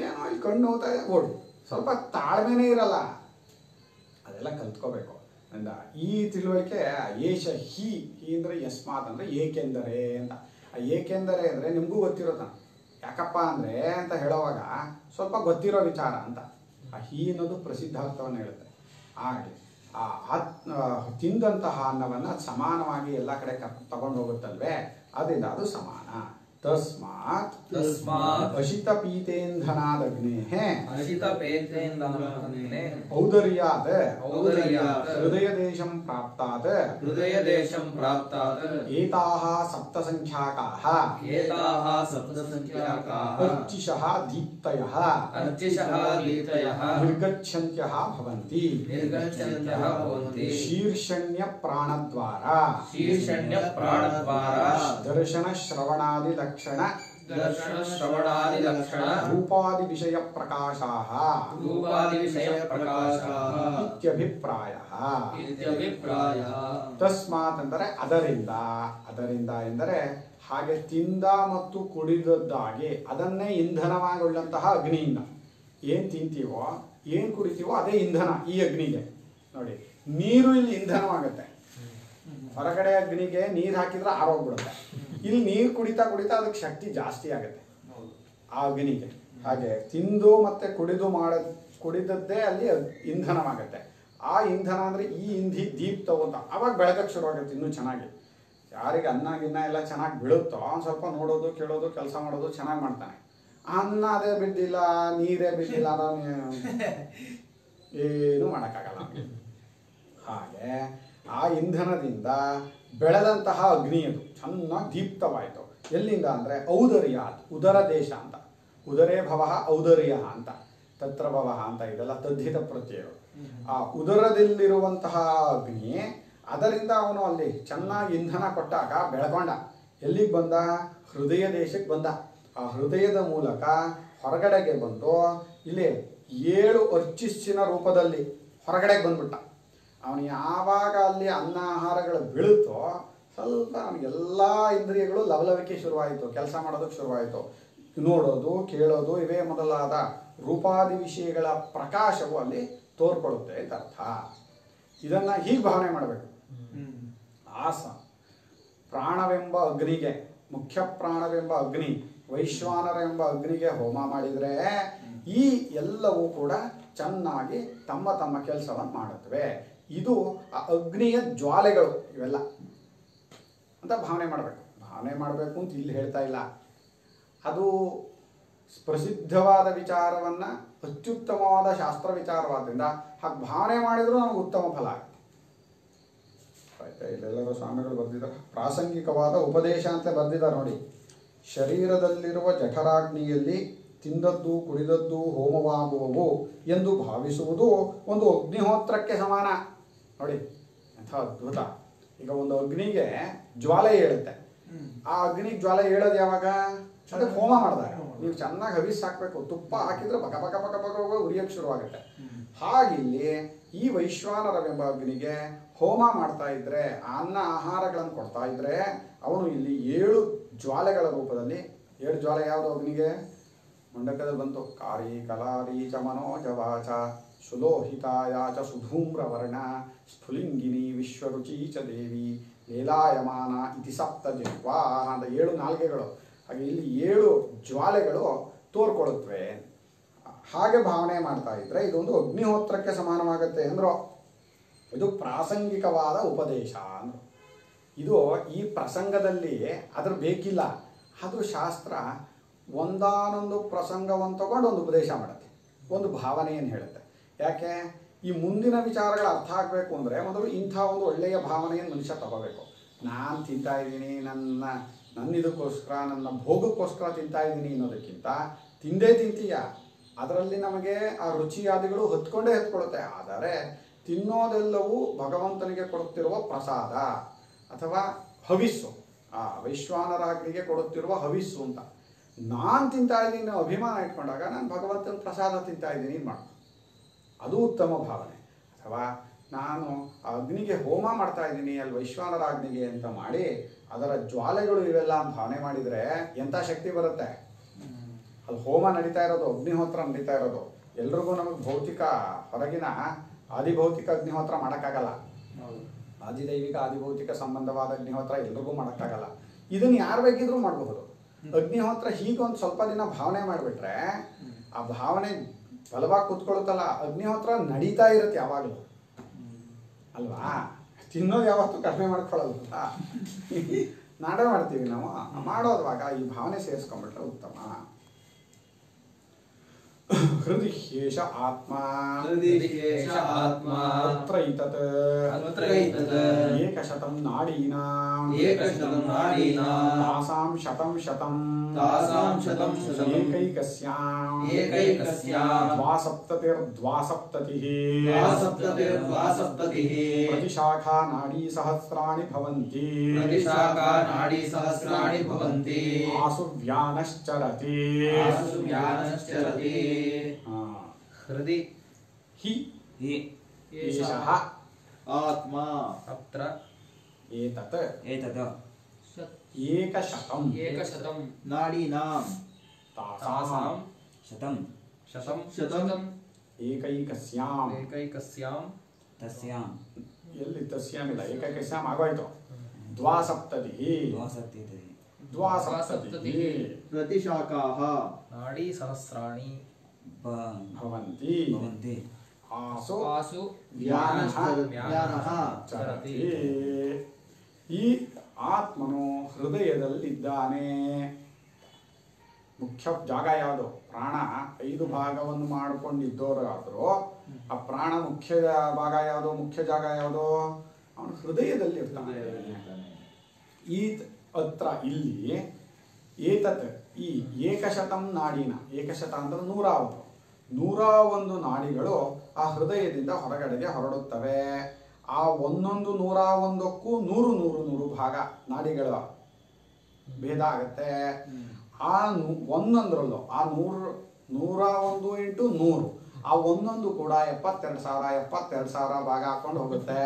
ಏನೋ ಇಲ್ಲಿ ಕಣ್ಣು ಹೋಗ್ತಾ ಇದೆ ಓಡು, ಸ್ವಲ್ಪ ತಾಳ್ಮೆನೇ ಇರಲ್ಲ. ಅದೆಲ್ಲ ಕಲ್ತ್ಕೋಬೇಕು. ಅಂದ ಈ ತಿಳುವಳಿಕೆ ಏಷ ಹಿ ಅಂದ್ರೆ ಯಸ್ಮಾತ್ ಅಂದ್ರೆ ಏಕೆಂದರೆ ಅಂತ. ಆ ಏಕೆಂದರೆ ಅಂದರೆ ನಿಮಗೂ ಗೊತ್ತಿರೋತ, ಯಾಕಪ್ಪ ಅಂದರೆ ಅಂತ ಹೇಳೋವಾಗ ಸ್ವಲ್ಪ ಗೊತ್ತಿರೋ ವಿಚಾರ ಅಂತ. ಆ ಹಿ ಅನ್ನೋದು ಪ್ರಸಿದ್ಧಾರ್ಥವನ್ನು ಹೇಳುತ್ತೆ. ಹಾಗೆ ಆ ತಿಂದಂತಹ ಅನ್ನವನ್ನು ಸಮಾನವಾಗಿ ಎಲ್ಲ ಕಡೆ ತಗೊಂಡು ಹೋಗುತ್ತಲ್ವೇ, ಅದರಿಂದ ಅದು ಸಮಾನ. ತಸ್ಮಾತ್ ಅಶಿತ ಪೀತೇಂಧನಾದಗ್ನೇಃ ಔದರ್ಯಾತ್ ಹೃದಯದೇಶಂ ಪ್ರಾಪ್ತಾತ್ ಏತಾಃ ಸಪ್ತಸಂಖ್ಯಾಕಾಃ ಅರ್ಚಿಷಃ ದೀಪ್ತಯಃ ನಿರ್ಗಚ್ಛನ್ತ್ಯಃ ಭವಂತಿ ಶೀರ್ಷಣ್ಯ ಪ್ರಾಣದ್ವಾರ ದರ್ಶನ ಶ್ರವಣಾದಿ ಲಕ್ಷಣ ರೂಪಾದಿ ವಿಷಯ ಪ್ರಕಾಶಾಃ ಇತ್ಯಭಿಪ್ರಾಯಃ. ತಸ್ಮಾತ್ ಅಂದರೆ ಅದರಿಂದ ಎಂದರೆ ಹಾಗೆ ತಿಂದ ಮತ್ತು ಕುಡಿದದ್ದಾಗಿ ಅದನ್ನೇ ಇಂಧನವಾಗುಳ್ಳಂತಹ ಅಗ್ನಿಯಿಂದ ಏನ್ ತಿಂತೀವೋ ಏನ್ ಕುಡಿತೀವೋ ಅದೇ ಇಂಧನ ಈ ಅಗ್ನಿಗೆ. ನೋಡಿ, ನೀರು ಇಲ್ಲಿ ಇಂಧನವಾಗುತ್ತೆ. ಹೊರಗಡೆ ಅಗ್ನಿಗೆ ನೀರು ಹಾಕಿದ್ರೆ ಆರೋಗ್ಬಿಡುತ್ತೆ. ಇಲ್ಲಿ ನೀರು ಕುಡಿತಾ ಅದಕ್ಕೆ ಶಕ್ತಿ ಜಾಸ್ತಿ ಆಗುತ್ತೆ ಆ ಅಗ್ನಿಗೆ. ಹಾಗೆ ತಿಂದು ಮತ್ತೆ ಕುಡಿದದ್ದೇ ಅಲ್ಲಿ ಇಂಧನವಾಗುತ್ತೆ. ಆ ಇಂಧನ ಅಂದ್ರೆ ಈ ದೀಪ್ತವು ಅಂತ ಅವಾಗ ಬೆಳಗಕ್ಕೆ ಶುರುವಾಗುತ್ತೆ ಇನ್ನೂ ಚೆನ್ನಾಗಿ. ಯಾರಿಗೆ ಅನ್ನ ಗಿನ್ನ ಎಲ್ಲ ಚೆನ್ನಾಗಿ ಬೀಳುತ್ತೋ ಅವ್ನು ಸ್ವಲ್ಪ ನೋಡೋದು ಕೇಳೋದು ಕೆಲಸ ಮಾಡೋದು ಚೆನ್ನಾಗಿ ಮಾಡ್ತಾನೆ. ಅನ್ನ ಅದೇ ಬಿದ್ದಿಲ್ಲ, ನೀರೇ ಬಿದ್ದಿಲ್ಲ ಏನು ಮಾಡೋಕ್ಕಾಗಲ್ಲ. ಹಾಗೆ ಆ ಇಂಧನದಿಂದ ಬೆಳೆದಂತಹ ಅಗ್ನಿ ಅದು ಚೆನ್ನಾಗಿ ದೀಪ್ತವಾಯಿತು. ಎಲ್ಲಿಂದ ಅಂದರೆ ಔದರ್ಯಾತ್, ಉದರ ದೇಶ ಅಂತ. ಉದರೇ ಭವ ಔದರ್ಯ ಅಂತ, ತತ್ರ ಭವ ಅಂತ, ಇದೆಲ್ಲ ತದ್ಧಿತ ಪ್ರತ್ಯಯಗಳು. ಆ ಉದರದಲ್ಲಿರುವಂತಹ ಅಗ್ನಿ ಅದರಿಂದ ಅವನು ಅಲ್ಲಿ ಚೆನ್ನಾಗಿ ಇಂಧನ ಕೊಟ್ಟಾಗ ಬೆಳಗೊಂಡ. ಎಲ್ಲಿಗೆ ಬಂದ? ಹೃದಯ ದೇಶಕ್ಕೆ ಬಂದ. ಆ ಹೃದಯದ ಮೂಲಕ ಹೊರಗಡೆಗೆ ಬಂದು ಇಲ್ಲಿ 7 ಅರ್ಚಿಸ್ಸಿನ ರೂಪದಲ್ಲಿ ಹೊರಗಡೆಗೆ ಬಂದ್ಬಿಟ್ಟ. ಅವನು ಯಾವಾಗ ಅಲ್ಲಿ ಅನ್ನ ಆಹಾರಗಳು ಬೀಳುತ್ತೋ ಸ್ವಲ್ಪ ಅವನಿಗೆಲ್ಲ ಇಂದ್ರಿಯಗಳು ಲವಲವಿಕೆ ಶುರುವಾಯಿತು, ಕೆಲಸ ಮಾಡೋದಕ್ಕೆ ಶುರುವಾಯಿತು. ನೋಡೋದು ಕೇಳೋದು ಇವೇ ಮೊದಲಾದ ರೂಪಾದಿ ವಿಷಯಗಳ ಪ್ರಕಾಶವು ಅಲ್ಲಿ ತೋರ್ಕೊಳ್ಳುತ್ತೆ ಅಂತ ಅರ್ಥ. ಇದನ್ನ ಹೀಗೆ ಭಾವನೆ ಮಾಡಬೇಕು. ಪ್ರಾಣವೆಂಬ ಅಗ್ನಿಗೆ, ಮುಖ್ಯ ಪ್ರಾಣವೆಂಬ ಅಗ್ನಿ ವೈಶ್ವಾನರ ಎಂಬ ಅಗ್ನಿಗೆ ಹೋಮ ಮಾಡಿದರೆ ಈ ಎಲ್ಲವೂ ಕೂಡ ಚೆನ್ನಾಗಿ ತಮ್ಮ ತಮ್ಮ ಕೆಲಸವನ್ನು ಮಾಡುತ್ತವೆ. ಇದು ಆ ಅಗ್ನಿಯ ಜ್ವಾಲೆಗಳು ಇವೆಲ್ಲ ಅಂತ ಭಾವನೆ ಮಾಡಬೇಕು. ಭಾವನೆ ಮಾಡಬೇಕು ಅಂತ ಇಲ್ಲಿ ಹೇಳ್ತಾ ಇಲ್ಲ. ಅದು ಪ್ರಸಿದ್ಧವಾದ ವಿಚಾರವನ್ನು, ಅತ್ಯುತ್ತಮವಾದ ಶಾಸ್ತ್ರ ವಿಚಾರವಾದ್ರಿಂದ ಹಾಗೆ ಭಾವನೆ ಮಾಡಿದರೂ ನಮಗೆ ಉತ್ತಮ ಫಲ ಆಗುತ್ತೆ. ಆಯ್ತಾ? ಇಲ್ಲೆಲ್ಲರೂ ಸ್ವಾಮಿಗಳು ಬರೆದಿದ್ದಾರೆ, ಪ್ರಾಸಂಗಿಕವಾದ ಉಪದೇಶ ಅಂತ ಬರೆದಿದ್ದಾರೆ ನೋಡಿ. ಶರೀರದಲ್ಲಿರುವ ಜಠರಾಗ್ನಿಯಲ್ಲಿ ತಿಂದದ್ದು ಕುಡಿದದ್ದು ಹೋಮವಾಗುವವು ಎಂದು ಭಾವಿಸುವುದು ಒಂದು ಅಗ್ನಿಹೋತ್ರಕ್ಕೆ ಸಮಾನ. ನೋಡಿ ಎಂಥ ಅದ್ಭುತ. ಈಗ ಒಂದು ಅಗ್ನಿಗೆ ಜ್ವಾಲೆ ಏಳುತ್ತೆ. ಆ ಅಗ್ನಿಗೆ ಜ್ವಾಲೆ ಏಳೋದು ಯಾವಾಗ? ಅದಕ್ಕೆ ಹೋಮ ಮಾಡಿದಾಗ. ನೀವು ಚೆನ್ನಾಗಿ ಹವಿಸ್ ಹಾಕಬೇಕು. ತುಪ್ಪ ಹಾಕಿದ್ರೆ ಬಕ ಬಕ ಬಕ ಬಕ ಉರಿಯಕ್ಕೆ ಶುರುವಾಗುತ್ತೆ. ಹಾಗಿಲ್ಲಿ ಈ ವೈಶ್ವಾನರವೆಂಬ ಅಗ್ನಿಗೆ ಹೋಮ ಮಾಡ್ತಾ ಇದ್ರೆ, ಅನ್ನ ಆಹಾರಗಳನ್ನು ಕೊಡ್ತಾ ಇದ್ರೆ, ಅವನು ಇಲ್ಲಿ 7 ಜ್ವಾಲೆಗಳ ರೂಪದಲ್ಲಿ, 7 ಜ್ವಾಲೆ ಯಾವುದು ಅಗ್ನಿಗೆ? ಮಂಡಕದಲ್ಲಿ ಬಂತು. ಕಾರಿ ಕಲಾರಿ ಚ ಮನೋಜವಾಚ ಸುಲೋಹಿತಾಯ ಚ ಸುಧೂಮ್ರವರ್ಣ ಸ್ಫುಲಿಂಗಿನಿ ವಿಶ್ವರುಚಿ ಚ ದೇವಿ ಲೀಲಾಯಮಾನ ಇತಿ ಸಪ್ತ ಜಿಹ್ವಾ ಅಂತ 7 ನಾಲ್ಗೆಗಳು. ಹಾಗೆ ಇಲ್ಲಿ 7 ಜ್ವಾಲೆಗಳು ತೋರ್ಕೊಳ್ಳುತ್ತವೆ. ಹಾಗೆ ಭಾವನೆ ಮಾಡ್ತಾ ಇದ್ರೆ ಇದೊಂದು ಅಗ್ನಿಹೋತ್ರಕ್ಕೆ ಸಮಾನವಾಗುತ್ತೆ ಅಂದ್ರು. ಇದು ಪ್ರಾಸಂಗಿಕವಾದ ಉಪದೇಶ ಅಂದರು. ಇದು ಈ ಪ್ರಸಂಗದಲ್ಲಿ ಅದ್ರ ಬೇಕಿಲ್ಲ. ಅದು ಶಾಸ್ತ್ರ ಒಂದಾನೊಂದು ಪ್ರಸಂಗವನ್ನು ತಗೊಂಡು ಒಂದು ಉಪದೇಶ ಮಾಡುತ್ತೆ, ಒಂದು ಭಾವನೆಯನ್ನು ಹೇಳುತ್ತೆ. ಯಾಕೆ? ಈ ಮುಂದಿನ ವಿಚಾರಗಳು ಅರ್ಥ ಆಗಬೇಕು ಅಂದರೆ ಮೊದಲು ಇಂಥ ಒಂದು ಒಳ್ಳೆಯ ಭಾವನೆಯನ್ನು ಮನುಷ್ಯ ತಗೋಬೇಕು. ನಾನು ತಿಂತಾ ಇದ್ದೀನಿ, ನನ್ನ ಇದಕ್ಕೋಸ್ಕರ, ನನ್ನ ಭೋಗಕ್ಕೋಸ್ಕರ ತಿಂತಾ ಇದ್ದೀನಿ ಅನ್ನೋದಕ್ಕಿಂತ ತಿಂದೇ ತಿಂತೀಯ, ಅದರಲ್ಲಿ ನಮಗೆ ಆ ರುಚಿಯಾದಿಗಳು ಹತ್ಕೊಳ್ಳುತ್ತೆ. ಆದರೆ ತಿನ್ನೋದೆಲ್ಲವೂ ಭಗವಂತನಿಗೆ ಕೊಡುತ್ತಿರುವ ಪ್ರಸಾದ ಅಥವಾ ಹವಿಸ್ಸು, ಆ ವೈಶ್ವಾನರಾಗ್ನಿಗೆ ಕೊಡುತ್ತಿರುವ ಹವಿಸ್ಸು ಅಂತ. ನಾನು ತಿಂತಾ ಇದ್ದೀನಿ ಅಭಿಮಾನ ಇಟ್ಕೊಂಡಾಗ ನಾನು ಭಗವಂತನ ಪ್ರಸಾದ ತಿಂತಾ ಇದ್ದೀನಿ ಮಾಡು, ಅದು ಉತ್ತಮ ಭಾವನೆ. ಅಥವಾ ನಾನು ಆ ಅಗ್ನಿಗೆ ಹೋಮ ಮಾಡ್ತಾ ಇದ್ದೀನಿ ಅಲ್ಲಿ ವೈಶ್ವಾನರಾಗ್ನಿಗೆ ಅಂತ ಮಾಡಿ ಅದರ ಜ್ವಾಲೆಗಳು ಇವೆಲ್ಲ ಅಂತ ಭಾವನೆ ಮಾಡಿದರೆ ಎಂಥ ಶಕ್ತಿ ಬರುತ್ತೆ. ಅದು ಹೋಮ ನಡೀತಾ ಇರೋದು, ಅಗ್ನಿಹೋತ್ರ ನಡೀತಾ ಇರೋದು. ಎಲ್ರಿಗೂ ನಮಗೆ ಭೌತಿಕ ಹೊರಗಿನ ಆದಿಭೌತಿಕ ಅಗ್ನಿಹೋತ್ರ ಮಾಡೋಕ್ಕಾಗಲ್ಲ. ಆದಿದೈವಿಕ ಆದಿಭೌತಿಕ ಸಂಬಂಧವಾದ ಅಗ್ನಿಹೋತ್ರ ಎಲ್ರಿಗೂ ಮಾಡೋಕ್ಕಾಗಲ್ಲ. ಇದನ್ನು ಯಾರು ಬೇಕಿದ್ರೂ ಮಾಡಬಹುದು. ಅಗ್ನಿಹೋತ್ರ ಹೀಗೊಂದು ಸ್ವಲ್ಪ ದಿನ ಭಾವನೆ ಮಾಡಿಬಿಟ್ರೆ ಆ ಭಾವನೆ ಬಲವಾಗಿ ಕೂತ್ಕೊಳ್ಳುತ್ತಲ್ಲ. ಅಗ್ನಿಹೋತ್ರ ನಡೀತಾ ಇರುತ್ತೆ ಯಾವಾಗಲೂ ಅಲ್ವಾ? ತಿನ್ನೋದು ಯಾವತ್ತೂ ಕಡಿಮೆ ಮಾಡ್ಕೊಳ್ಳಲ್ಲ. ನಾಡೇ ಮಾಡ್ತೀವಿ ನಾವು. ಮಾಡೋದ್ವಾಗ ಈ ಭಾವನೆ ಸೇರಿಸ್ಕೊಂಡ್ಬಿಟ್ರೆ ಉತ್ತಮ. ಹೃದಿ ಹ್ಯೇಷ ಆತ್ಮ ಏಕಶತಂ ನಾಡೀನಾಂ ತಾಸಾಂ ಶತಂ ಶತಂ ಏಕೈಕಸ್ಯಾಂ ದ್ವಾಸಪ್ತತಿರ್ದ್ವಾಸಪ್ತತಿಃ ಪ್ರತಿಶಾಖಾ ನಾಡೀ ಸಹಸ್ರಾಣಿ ಭವಂತಿ ಆಸು ವ್ಯಾನಶ್ಚರತಿ ಹೃದಿ ಹಿ ಏಷಃ ಆತ್ಮ ಅತ್ರ ಏತತ್ ಏಕಶತಂ ನಾಡೀನಾಂ ತಾಸಾಂ ಶತಂ ಏಕೈಕಸ್ಯಾಂ ತಸ್ಯಾಂ ಎಲ್ಲಿ ತಸ್ಯಾಂ ಇಲ್ಲ, ಏಕೈಕಸ್ಯಾಂ ಆಗೋಯ್ತು. ದ್ವಾಸಪ್ತತಿಃ ಪ್ರತಿಶಾಖಾಃ ನಾಡಿ ಸಹಸ್ರಾಣಿ ಭವಂತಿ ಆಸು ವ್ಯಾನಃ ಚರತಿ. ಈ ಆತ್ಮನು ಹೃದಯದಲ್ಲಿದ್ದಾನೆ. ಮುಖ್ಯ ಜಾಗ ಯಾವುದು? ಪ್ರಾಣ 5 ಭಾಗವನ್ನು ಮಾಡಿಕೊಂಡಿದ್ದವರಾದರೂ ಆ ಪ್ರಾಣ ಮುಖ್ಯ ಭಾಗ ಯಾವುದು? ಮುಖ್ಯ ಜಾಗ ಯಾವುದು? ಅವನು ಹೃದಯದಲ್ಲಿ ಇರ್ತಾನೆ. ಈ ಅತ್ರ ಇಲ್ಲಿ ಏತತ್ ಈ ಏಕಶತಂ ನಾಡಿನ, ಏಕಶತ ಅಂದ್ರೆ 101 ನಾಡಿಗಳು ಆ ಹೃದಯದಿಂದ ಹೊರಗಡೆಗೆ ಹೊರಡುತ್ತವೆ. ಆ ಒಂದೊಂದು 101ಕ್ಕೂ 100 ಭಾಗ ನಾಡಿಗಳ ಭೇದ ಆಗುತ್ತೆ. ಆ ಒಂದೊಂದರಲ್ಲೂ ಆ 101 × 100 ಆ ಒಂದೊಂದು ಕೂಡ 72,000 ಭಾಗ ಹಾಕೊಂಡು ಹೋಗುತ್ತೆ.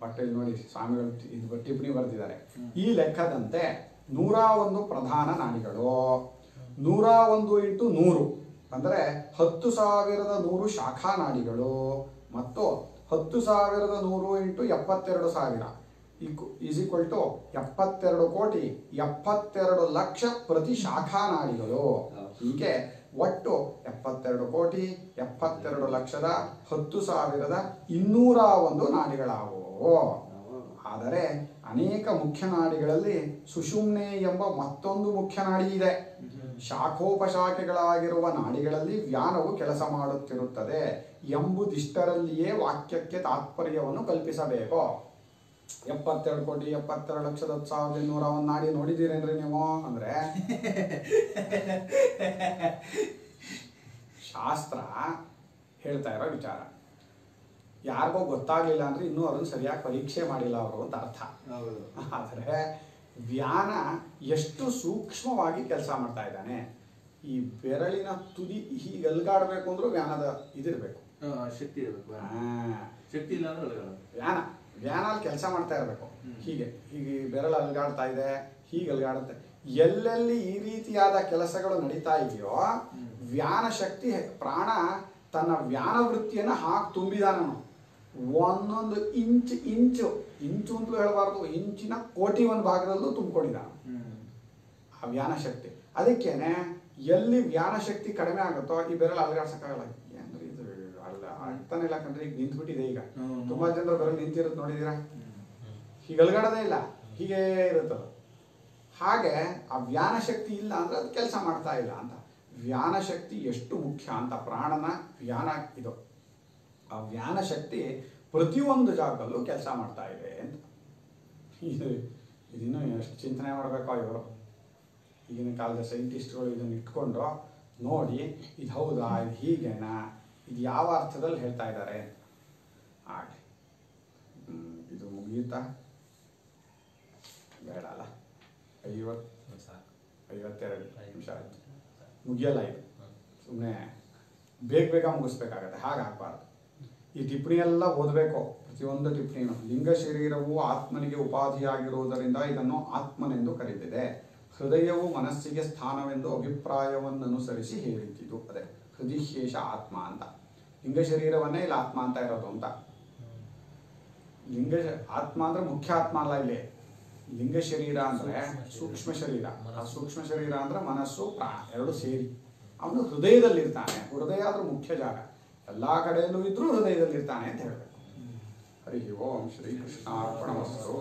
ಬಟ್ ಇಲ್ಲಿ ನೋಡಿ ಸ್ವಾಮಿಗಳು ಇದು ಟಿಪ್ಪಣಿ ಬರೆದಿದ್ದಾರೆ. ಈ ಲೆಕ್ಕದಂತೆ 101 ಪ್ರಧಾನ ನಾಡಿಗಳು, 101 × 100 ಅಂದರೆ 10,100 ಶಾಖಾ ನಾಡಿಗಳು ಮತ್ತು 10,100 × 72,000 ಈಸ್ ಈಕ್ವಲ್ ಟು 72 ಕೋಟಿ 72 ಲಕ್ಷ ಪ್ರತಿ ಶಾಖಾ ನಾಡಿಗಳು. ಹೀಗೆ ಒಟ್ಟು 72 ಕೋಟಿ 72 ಲಕ್ಷದ 10,201 ನಾಡಿಗಳಾಗುವು. ಆದರೆ ಅನೇಕ ಮುಖ್ಯ ನಾಡಿಗಳಲ್ಲಿ ಸುಷುಮ್ನೆ ಎಂಬ ಮತ್ತೊಂದು ಮುಖ್ಯ ನಾಡಿ ಇದೆ. ಶಾಖೋಪಶಾಖೆಗಳಾಗಿರುವ ನಾಡಿಗಳಲ್ಲಿ ವ್ಯಾನವು ಕೆಲಸ ಮಾಡುತ್ತಿರುತ್ತದೆ ಎಂಬುದಿಷ್ಟರಲ್ಲಿಯೇ ವಾಕ್ಯಕ್ಕೆ ತಾತ್ಪರ್ಯವನ್ನು ಕಲ್ಪಿಸಬೇಕು. 72 ಕೋಟಿ 72 ಲಕ್ಷದ 10,201 ನಾಡಿ ನೋಡಿದ್ದೀರೇನ್ರಿ ನೀವು ಅಂದ್ರೆ ಶಾಸ್ತ್ರ ಹೇಳ್ತಾ ಇರೋ ವಿಚಾರ. ಯಾರಿಗೋ ಗೊತ್ತಾಗ್ಲಿಲ್ಲ ಅಂದ್ರೆ ಇನ್ನೂ ಅದನ್ನು ಸರಿಯಾಗಿ ಪರೀಕ್ಷೆ ಮಾಡಿಲ್ಲ ಅವರು ಅಂತ ಅರ್ಥ. ಆದರೆ ವ್ಯಾನ ಎಷ್ಟು ಸೂಕ್ಷ್ಮವಾಗಿ ಕೆಲಸ ಮಾಡ್ತಾ ಇದ್ದಾನೆ. ಈ ಬೆರಳಿನ ತುದಿ ಹೀಗೆ ಅಲ್ಗಾಡ್ಬೇಕು ಅಂದ್ರೂ ವ್ಯಾನದ ಇದಿರ್ಬೇಕು, ಶಕ್ತಿ ಇರಬೇಕು. ಶಕ್ತಿ ಇಲ್ಲ ಅಂದ್ರೆ ವ್ಯಾನ ಅಲ್ಲಿ ಕೆಲಸ ಮಾಡ್ತಾ ಇರಬೇಕು. ಹೀಗೆ ಹೀಗೆ ಬೆರಳು ಅಲ್ಗಾಡ್ತಾ ಇದೆ, ಹೀಗೆ ಅಲ್ಗಾಡುತ್ತೆ. ಎಲ್ಲೆಲ್ಲಿ ಈ ರೀತಿಯಾದ ಕೆಲಸಗಳು ನಡೀತಾ ಇದೆಯೋ ವ್ಯಾನ ಶಕ್ತಿ, ಪ್ರಾಣ ತನ್ನ ವ್ಯಾನ ವೃತ್ತಿಯನ್ನು ಹಾಕಿ ತುಂಬಿದಾನನು. ಒಂದೊಂದು ಇಂಚು ಅಂತಲೂ ಹೇಳಬಾರ್ದು, ಇಂಚಿನ ಕೋಟಿ ಒಂದು ಭಾಗದಲ್ಲೂ ತುಂಬಿಕೊಂಡಿದ್ದಾನ ಆ ವ್ಯಾನ ಶಕ್ತಿ. ಅದಕ್ಕೇನೆ ಎಲ್ಲಿ ವ್ಯಾನ ಶಕ್ತಿ ಕಡಿಮೆ ಆಗುತ್ತೋ ಈ ಬೆರಳು ಅಲ್ಗಾಡ್ಸಕ್ಕಾಗಲ್ಲ. ಏನ್ರಿ ಇದು ಅಲ್ಲ ಆಗ್ತಾನೆ ಇಲ್ಲ ಕಣ್ರಿ. ಈಗ ನಿಂತ್ಬಿಟ್ಟಿದೆ. ಈಗ ತುಂಬಾ ಜನರ ಬೆರಳು ನಿಂತಿರುತ್ತೆ ನೋಡಿದೀರಾ, ಹೀಗೆ ಅಲ್ಗಾಡೋದೇ ಇಲ್ಲ, ಹೀಗೆ ಇರುತ್ತದು. ಹಾಗೆ ಆ ವ್ಯಾನ ಶಕ್ತಿ ಇಲ್ಲ ಅಂದ್ರೆ ಅದು ಕೆಲಸ ಮಾಡ್ತಾ ಇಲ್ಲ ಅಂತ. ವ್ಯಾನ ಶಕ್ತಿ ಎಷ್ಟು ಮುಖ್ಯ ಅಂತ, ಪ್ರಾಣನ ವ್ಯಾನ ಇದು. ಆ ವ್ಯಾನ ಶಕ್ತಿ ಪ್ರತಿಯೊಂದು ಜಾಗದಲ್ಲೂ ಕೆಲಸ ಮಾಡ್ತಾ ಇದೆ ಅಂತ. ಇದನ್ನು ಎಷ್ಟು ಚಿಂತನೆ ಮಾಡಬೇಕೋ ಇವರು. ಈಗಿನ ಕಾಲದ ಸೈಂಟಿಸ್ಟ್ಗಳು ಇದನ್ನು ಇಟ್ಕೊಂಡು ನೋಡಿ ಇದು ಹೌದಾ, ಇದು ಹೀಗೇನಾ, ಇದು ಯಾವ ಅರ್ಥದಲ್ಲಿ ಹೇಳ್ತಾ ಇದ್ದಾರೆ ಅಂತ. ಹಾಗೆ ಇದು ಮುಗಿಯುತ್ತಾ? ಬೇಡ ಅಲ್ಲ, 52 ನಿಮಿಷ ಆಯ್ತು. ಮುಗಿಯಲ್ಲ ಇದು, ಸುಮ್ಮನೆ ಬೇಗ ಮುಗಿಸ್ಬೇಕಾಗತ್ತೆ. ಹಾಗಾಗಬಾರ್ದು. ಈ ಟಿಪ್ಪಣಿ ಎಲ್ಲ ಓದಬೇಕು, ಪ್ರತಿಯೊಂದು ಟಿಪ್ಪಣಿನೂ. ಲಿಂಗ ಶರೀರವು ಆತ್ಮನಿಗೆ ಉಪಾಧಿಯಾಗಿರುವುದರಿಂದ ಇದನ್ನು ಆತ್ಮನೆಂದು ಕರೆದಿದೆ. ಹೃದಯವು ಮನಸ್ಸಿಗೆ ಸ್ಥಾನವೆಂದು ಅಭಿಪ್ರಾಯವನ್ನು ಅನುಸರಿಸಿ ಹೇಳಿದ್ದು. ಅದೇ ಹೃದಯಶೇಷ ಆತ್ಮ ಅಂತ. ಲಿಂಗ ಶರೀರವನ್ನೇ ಇಲ್ಲಿ ಆತ್ಮ ಅಂತ ಇರೋದು ಅಂತ. ಆತ್ಮ ಅಂದ್ರೆ ಮುಖ್ಯ ಆತ್ಮ ಅಲ್ಲ ಇಲ್ಲಿ. ಲಿಂಗ ಶರೀರ ಅಂದ್ರೆ ಸೂಕ್ಷ್ಮ ಶರೀರ. ಆ ಸೂಕ್ಷ್ಮ ಶರೀರ ಅಂದ್ರೆ ಮನಸ್ಸು ಪ್ರಾಣ ಎರಡು ಸೇರಿ ಅವನು ಹೃದಯದಲ್ಲಿರ್ತಾನೆ. ಹೃದಯ ಆದ್ರೂ ಮುಖ್ಯ ಜಾಗ, ಎಲ್ಲಾ ಕಡೆಯಲ್ಲೂ ಇದ್ರೂ ಹೃದಯದಲ್ಲಿರ್ತಾನೆ ಅಂತ ಹೇಳ್ಬೇಕು. ಹರಿ ಓಂ ಶ್ರೀ ಕೃಷ್ಣಾರ್ಪಣಮಸ್ತು.